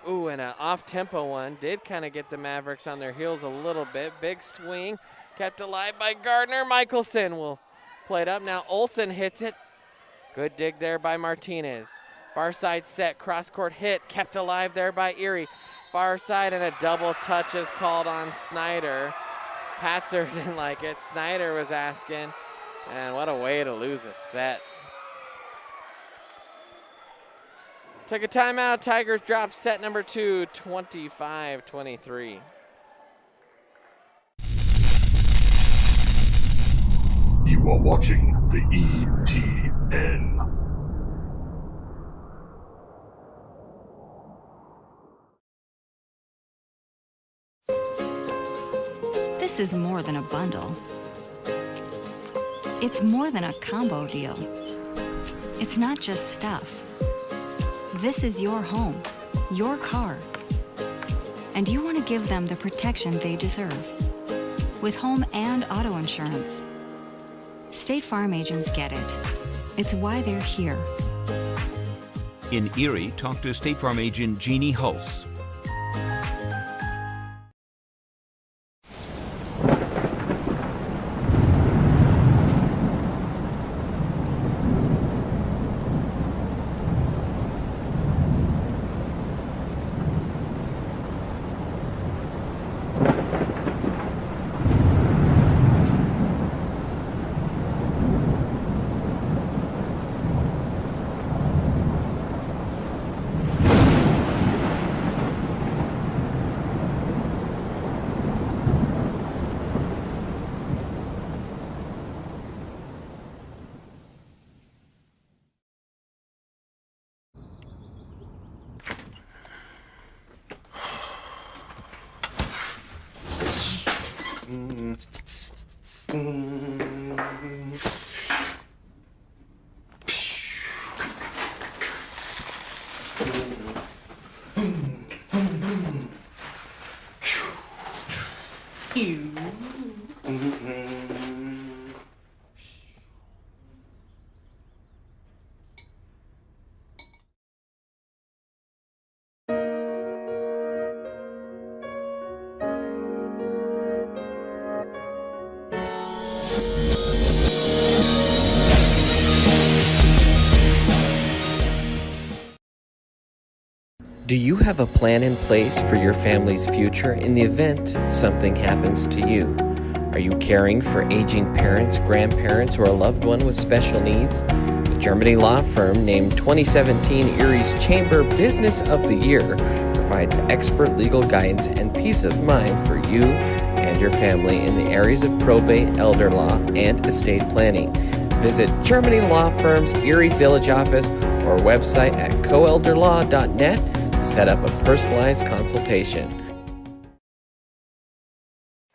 Ooh, and an off-tempo one did kind of get the Mavericks on their heels a little bit. Big swing, kept alive by Gardner. Michelson will play it up. Now Olsen hits it. Good dig there by Martinez. Far side set, cross-court hit, kept alive there by Erie. Far side, and a double touch is called on Snyder. Patzer didn't like it. Snyder was asking, and what a way to lose a set. Took a timeout. Tigers drop set number 2, 25-23. You are watching the ETN. This is more than a bundle. It's more than a combo deal. It's not just stuff. This is your home, your car. And you want to give them the protection they deserve. With home and auto insurance. State Farm agents get it. It's why they're here. In Erie, talk to State Farm agent Jeannie Hulse. Do you have a plan in place for your family's future in the event something happens to you? Are you caring for aging parents, grandparents, or a loved one with special needs? The Germany law firm named 2017 Erie's Chamber Business of the Year provides expert legal guidance and peace of mind for you and your family in the areas of probate, elder law, and estate planning. Visit Germany Law Firm's Erie Village office or website at coelderlaw.net to set up a personalized consultation.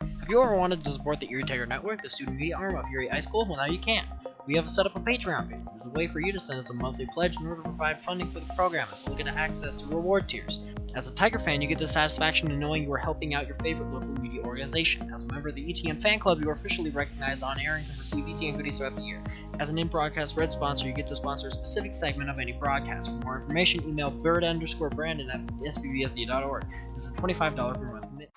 Have you ever wanted to support the Erie Tiger Network, the student media arm of Erie High School? Well, now you can. We have set up a Patreon page. There's a way for you to send us a monthly pledge in order to provide funding for the program as well as get access to reward tiers. As a Tiger fan, you get the satisfaction of knowing you are helping out your favorite local media organization. As a member of the ETN fan club, you are officially recognized on air and can receive ETN goodies throughout the year. As an in-broadcast red sponsor, you get to sponsor a specific segment of any broadcast. For more information, email bird_brandon at sbbsd.org. This is a $25 per month limit.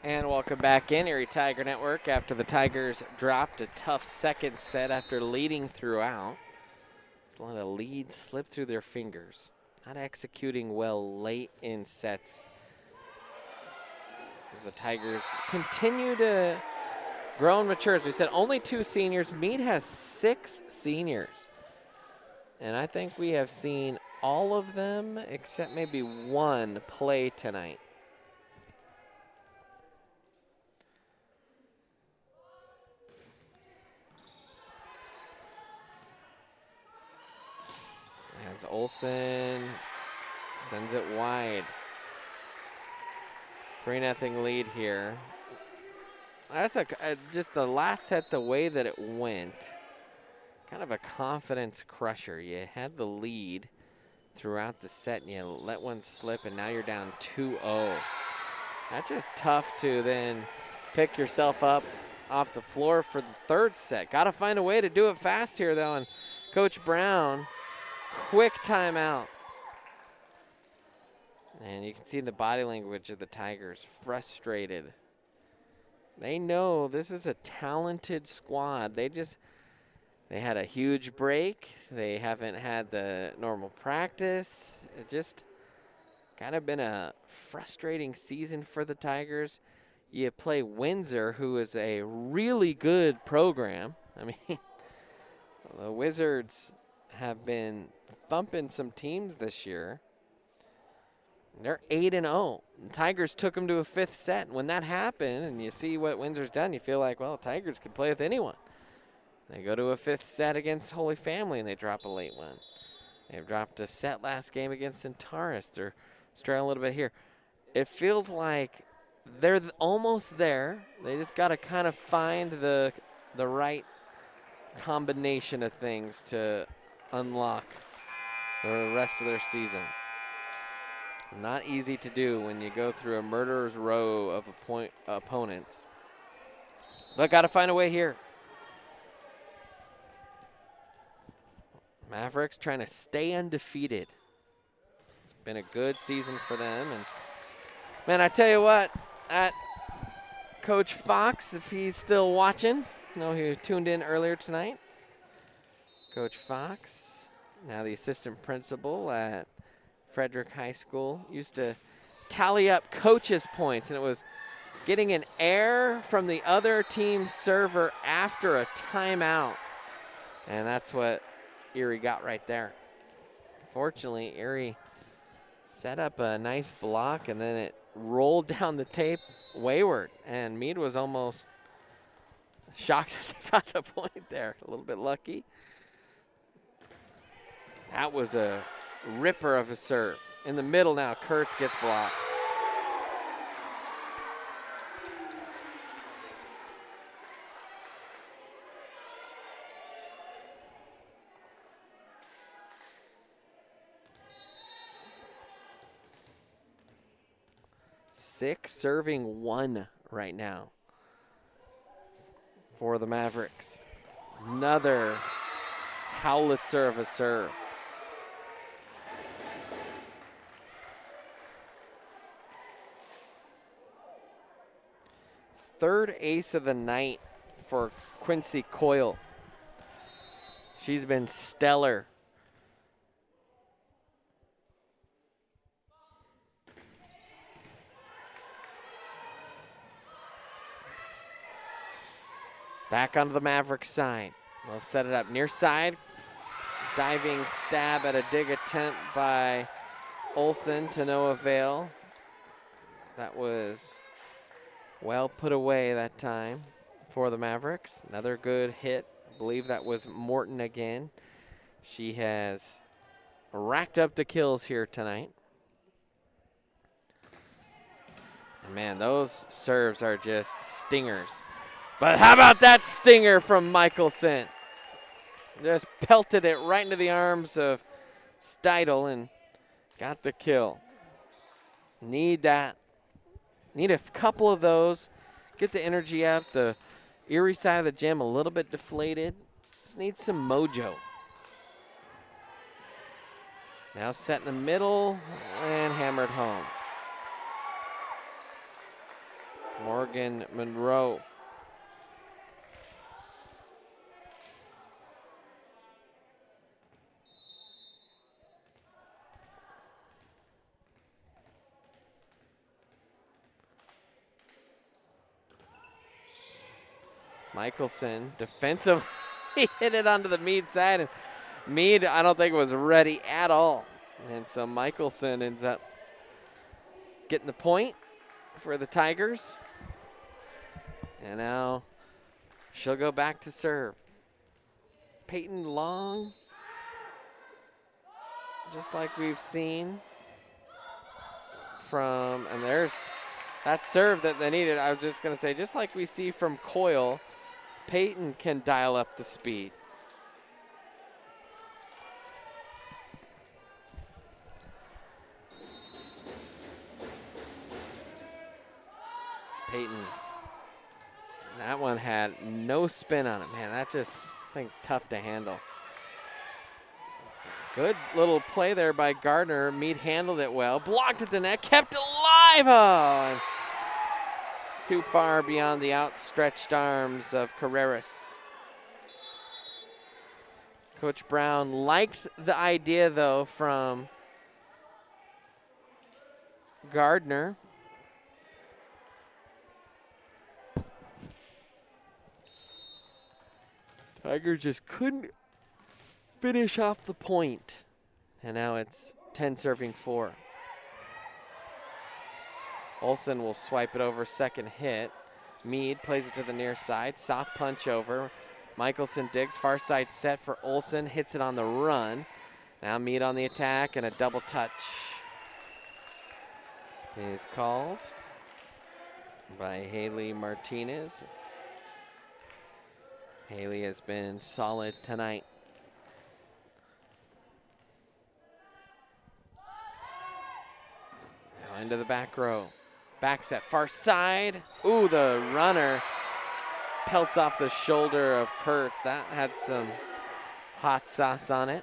And welcome back in, Erie Tiger Network, after the Tigers dropped a tough second set after leading throughout. Just let a lead slip through their fingers. not executing well late in sets. As the Tigers continue to grow and mature. As we said, only 2 seniors. Mead has 6 seniors. And I think we have seen all of them except maybe 1 play tonight. As Olsen sends it wide. 3-0 lead here. That's just the last set, the way that it went, kind of a confidence crusher. You had the lead throughout the set, and you let one slip, and now you're down 2-0. That's just tough to then pick yourself up off the floor for the 3rd set. Got to find a way to do it fast here, though, and Coach Brown, quick timeout. And you can see the body language of the Tigers, frustrated. They know this is a talented squad. They had a huge break. They haven't had the normal practice. It just kind of been a frustrating season for the Tigers. You play Windsor, who is a really good program. I mean, the Wizards have been thumping some teams this year. They're 8-0. The Tigers took them to a 5th set. And when that happened, and you see what Windsor's done, you feel like, well, Tigers could play with anyone. They go to a 5th set against Holy Family, and they drop a late one. They've dropped a set last game against Centaurus. They're straining a little bit here. It feels like they're almost there. They just got to kind of find the right combination of things to unlock the rest of their season. Not easy to do when you go through a murderer's row of opponents. But got to find a way here. Mavericks trying to stay undefeated. It's been a good season for them. And man, I tell you what, Coach Fox, if he's still watching, I know he tuned in earlier tonight. Coach Fox, now the assistant principal at Frederick High School, used to tally up coaches' points, and it was getting an error from the other team's server after a timeout. And that's what Erie got right there. Fortunately, Erie set up a nice block, and then it rolled down the tape wayward, and Mead was almost shocked that they got the point there. A little bit lucky. That was a ripper of a serve. In the middle now, Kurtz gets blocked. Six serving 1 right now for the Mavericks. Another howitzer of a serve. Third ace of the night for Quincy Coyle. She's been stellar. Back onto the Mavericks side. They'll set it up near side. Diving stab at a dig attempt by Olsen to no avail. That was well put away that time for the Mavericks. Another good hit. I believe that was Morton again. She has racked up the kills here tonight. And man, those serves are just stingers. But how about that stinger from Michelson? Just pelted it right into the arms of Steidel and got the kill. Need that. Need a couple of those. Get the energy out. The Erie side of the gym a little bit deflated. Just need some mojo. Now set in the middle and hammered home. Morgan Monroe. Michelson defensively hit it onto the Mead side, and Mead, I don't think, was ready at all. And so Michelson ends up getting the point for the Tigers. And now she'll go back to serve. Peyton long, just like we've seen from, and there's that serve that they needed. I was just going to say, just like we see from Coyle, Peyton can dial up the speed. Peyton, that one had no spin on it. Man, that just, I think, tough to handle. Good little play there by Gardner. Mead handled it well, blocked at the net, kept it alive. Oh, and too far beyond the outstretched arms of Carreras. Coach Brown liked the idea, though, from Gardner. Tigers just couldn't finish off the point. And now it's 10 serving 4. Olsen will swipe it over, second hit. Mead plays it to the near side, soft punch over. Michelson digs, far side set for Olsen, hits it on the run. Now Mead on the attack and a double touch is called by Haley Martinez. Haley has been solid tonight. Now into the back row. Back set, far side. Ooh, the runner pelts off the shoulder of Kurtz. That had some hot sauce on it.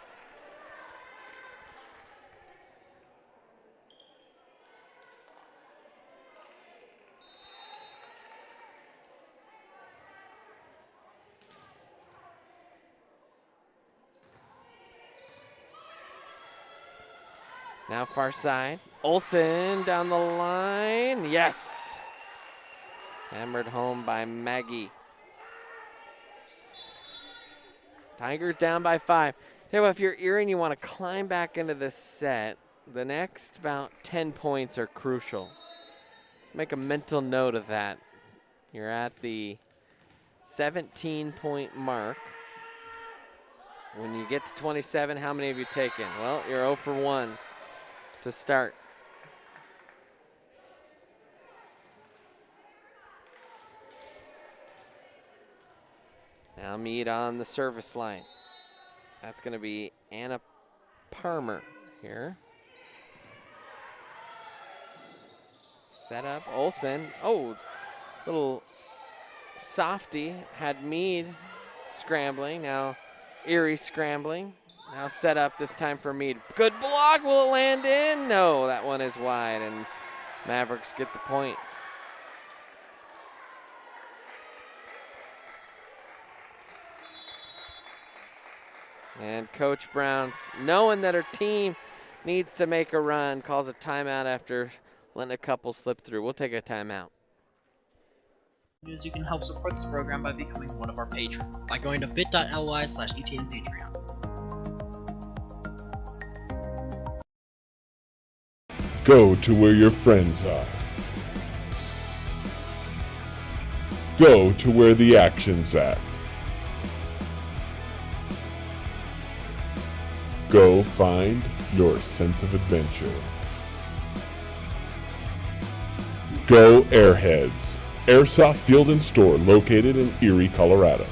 Now far side. Olsen down the line. Yes. Hammered home by Maggie. Tigers down by 5. Tell you what, if you're Erie and you want to climb back into this set, the next about 10 points are crucial. Make a mental note of that. You're at the 17-point mark. When you get to 27, how many have you taken? Well, you're 0 for 1. To start. Now Mead on the service line. That's going to be Anna Palmer here. Set up, Olsen. Oh, little softy had Mead scrambling. Now Erie scrambling. Now set up this time for Mead. Good block, will it land in? No, that one is wide, and Mavericks get the point. And Coach Brown, knowing that her team needs to make a run, calls a timeout after letting a couple slip through. We'll take a timeout. You can help support this program by becoming one of our patrons by going to bit.ly/ETN Patreon. Go to where your friends are. Go to where the action's at. Go find your sense of adventure. Go Airheads, Airsoft Field and Store located in Erie, Colorado.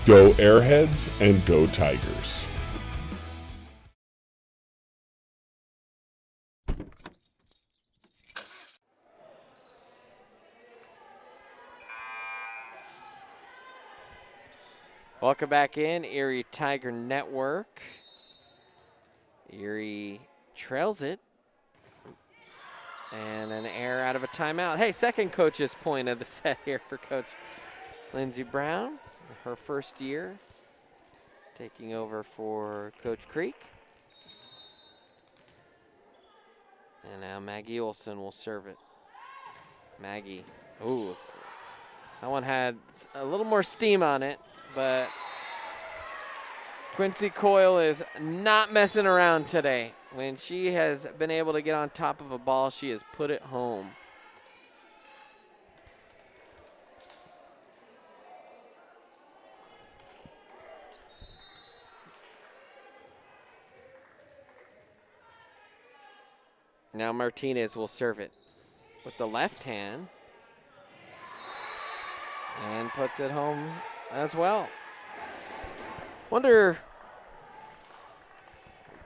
Go Airheads and go Tigers. Welcome back in, Erie Tiger Network. Erie trails it. And an error out of a timeout. Hey, second coach's point of the set here for Coach Lindsey Brown. Her first year taking over for Coach Creek. And now Maggie Olsen will serve it. Maggie, ooh, That one had a little more steam on it, but Quincy Coyle is not messing around today. When she has been able to get on top of a ball, she has put it home. Now Martinez will serve it with the left hand and puts it home as well. Wonder,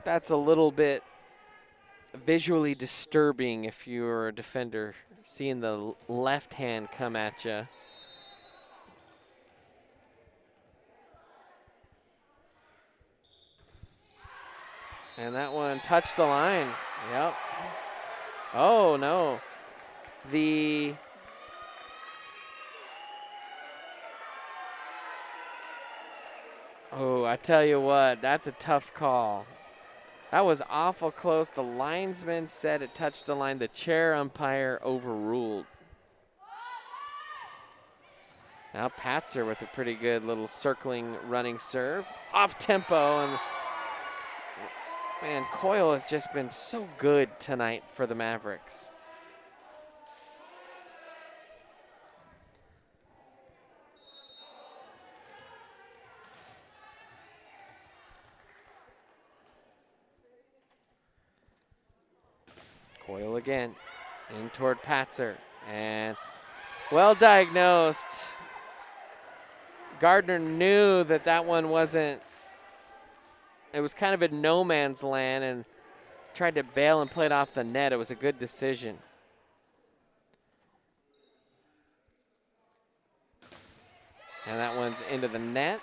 that's a little bit visually disturbing if you're a defender, seeing the left hand come at you. And that one touched the line. Yep. Oh, no. Oh, I tell you what, that's a tough call. That was awful close. The linesman said it touched the line. The chair umpire overruled. Now Patzer with a pretty good little circling running serve. Off tempo, and man, Coyle has just been so good tonight for the Mavericks. Coyle again, in toward Patzer, and well diagnosed. Gardner knew that that one wasn't, it was kind of in no man's land and tried to bail and play it off the net. It was a good decision. And that one's into the net.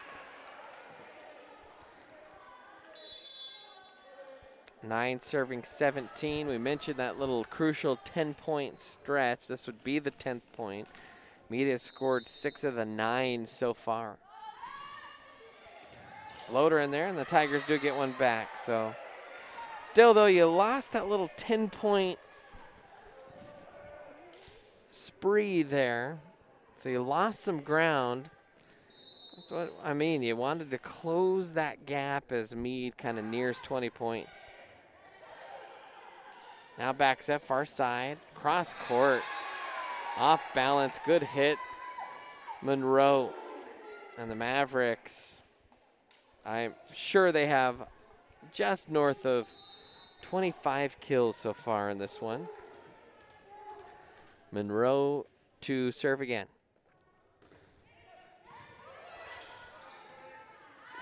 9 serving 17. We mentioned that little crucial 10-point stretch. This would be the 10th point. Mead has scored 6 of the 9 so far. Floater in there, and the Tigers do get one back. So still, though, you lost that little 10-point spree there. So you lost some ground. That's what I mean. You wanted to close that gap as Mead kind of nears 20 points. Now back set far side, cross court, off balance, good hit, Monroe. And the Mavericks, I'm sure they have just north of 25 kills so far in this one. Monroe to serve again.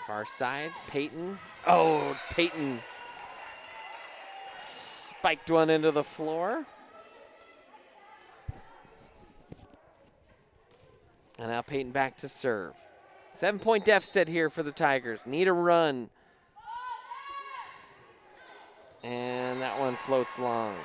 Far side, Peyton. Oh, Peyton spiked one into the floor. And now Peyton back to serve. 7-point deficit here for the Tigers. Need a run. And that one floats long.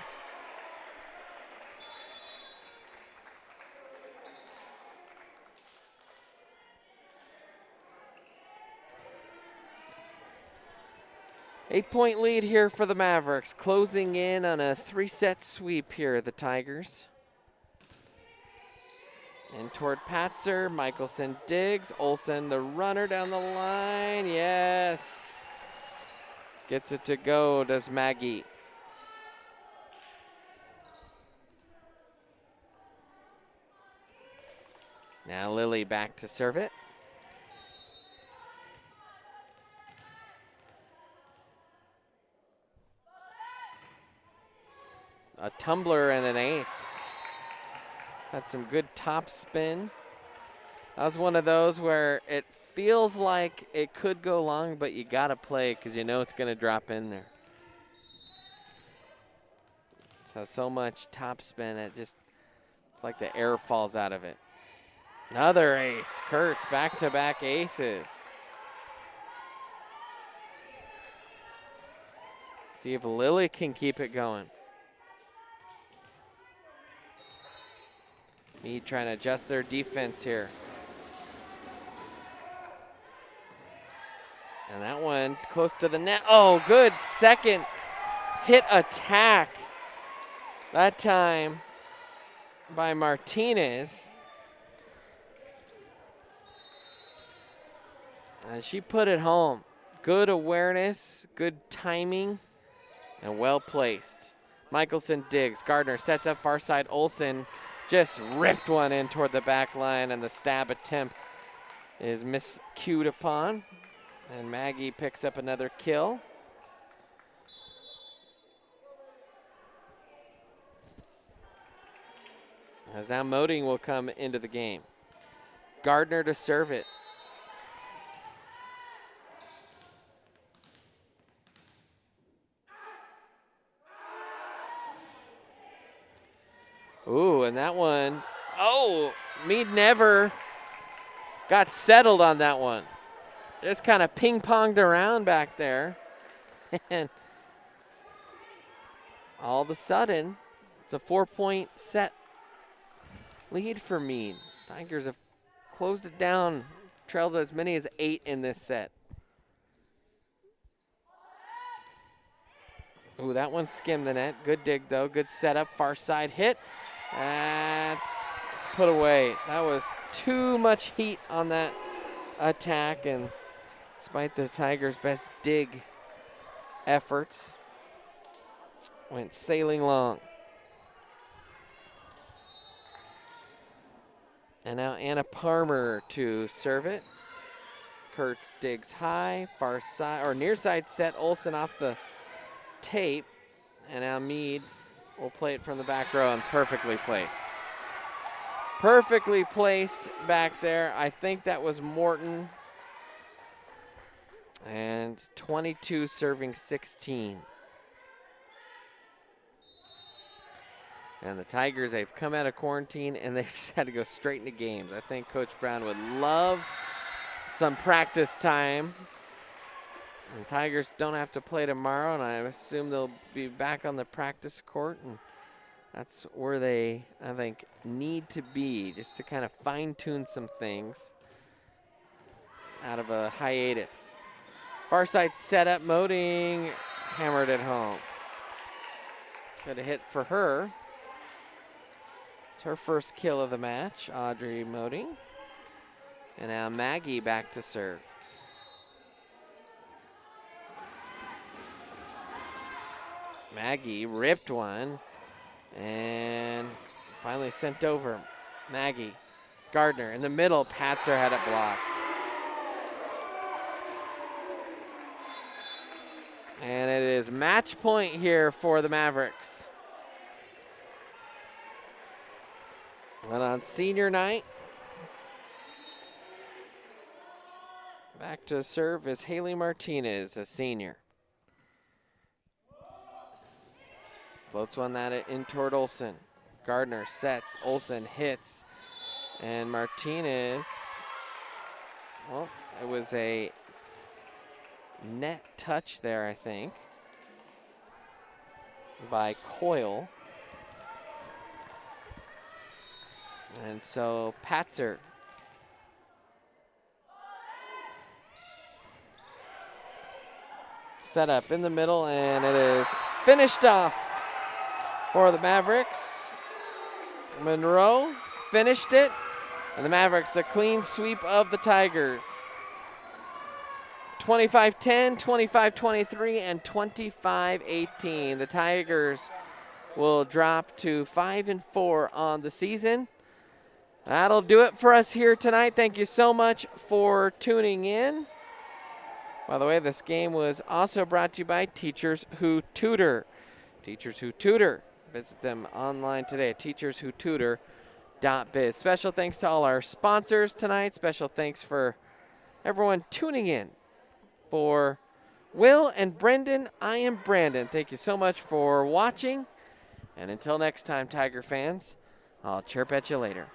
Eight-point lead here for the Mavericks, closing in on a 3-set sweep here, the Tigers. And toward Patzer, Michelson digs, Olsen the runner down the line, yes. Gets it to go, does Maggie. Now Lily back to serve it. A tumbler and an ace. Had some good top spin. That was one of those where it feels like it could go long, but you gotta play because you know it's gonna drop in there. So much top spin, it's like the air falls out of it. Another ace, Kurtz, back-to-back aces. See if Lily can keep it going. Mead trying to adjust their defense here. And that one close to the net. Oh, good second hit attack. That time by Martinez. And she put it home. Good awareness, good timing, and well placed. Michelson digs. Gardner sets up far side. Olsen just ripped one in toward the back line, and the stab attempt is miscued upon. And Maggie picks up another kill. As now Moding will come into the game. Gardner to serve it. Ooh, and that one, oh, Mead never got settled on that one. Just kind of ping-ponged around back there. And all of a sudden, it's a 4-point set lead for Mead. Tigers have closed it down, trailed as many as 8 in this set. Ooh, that one skimmed the net. Good dig, though. Good setup. Far side hit. That's put away. That was too much heat on that attack, and despite the Tigers' best dig efforts, went sailing long. And now Anna Palmer to serve it. Kurtz digs high, far side, or near side set. Olsen off the tape. And now Mead will play it from the back row and perfectly placed. Perfectly placed back there. I think that was Morton. And 22 serving 16. And the Tigers, they've come out of quarantine and they just had to go straight into games. I think Coach Brown would love some practice time. And the Tigers don't have to play tomorrow, and I assume they'll be back on the practice court. And that's where they, I think, need to be, just to kind of fine-tune some things out of a hiatus. Far side setup, Moding hammered it home. Good hit for her. It's her first kill of the match, Audrey Moding. And now Maggie back to serve. Maggie ripped one and finally sent over. Maggie, Gardner in the middle, Patzer had it blocked. And it is match point here for the Mavericks. And on senior night, back to serve is Haley Martinez, a senior. Floats one that in toward Olsen. Gardner sets, Olsen hits, and Martinez, well, it was a net touch there, I think, by Coyle. And so Patzer set up in the middle, and it is finished off for the Mavericks. Monroe finished it, and the Mavericks, the clean sweep of the Tigers. 25-10, 25-23, and 25-18. The Tigers will drop to 5-4 on the season. That'll do it for us here tonight. Thank you so much for tuning in. By the way, this game was also brought to you by Teachers Who Tutor. Teachers Who Tutor. Visit them online today at teacherswhotutor.biz. Special thanks to all our sponsors tonight. Special thanks for everyone tuning in. For Will and Brendan, I am Brandon. Thank you so much for watching. And until next time, Tiger fans, I'll chirp at you later.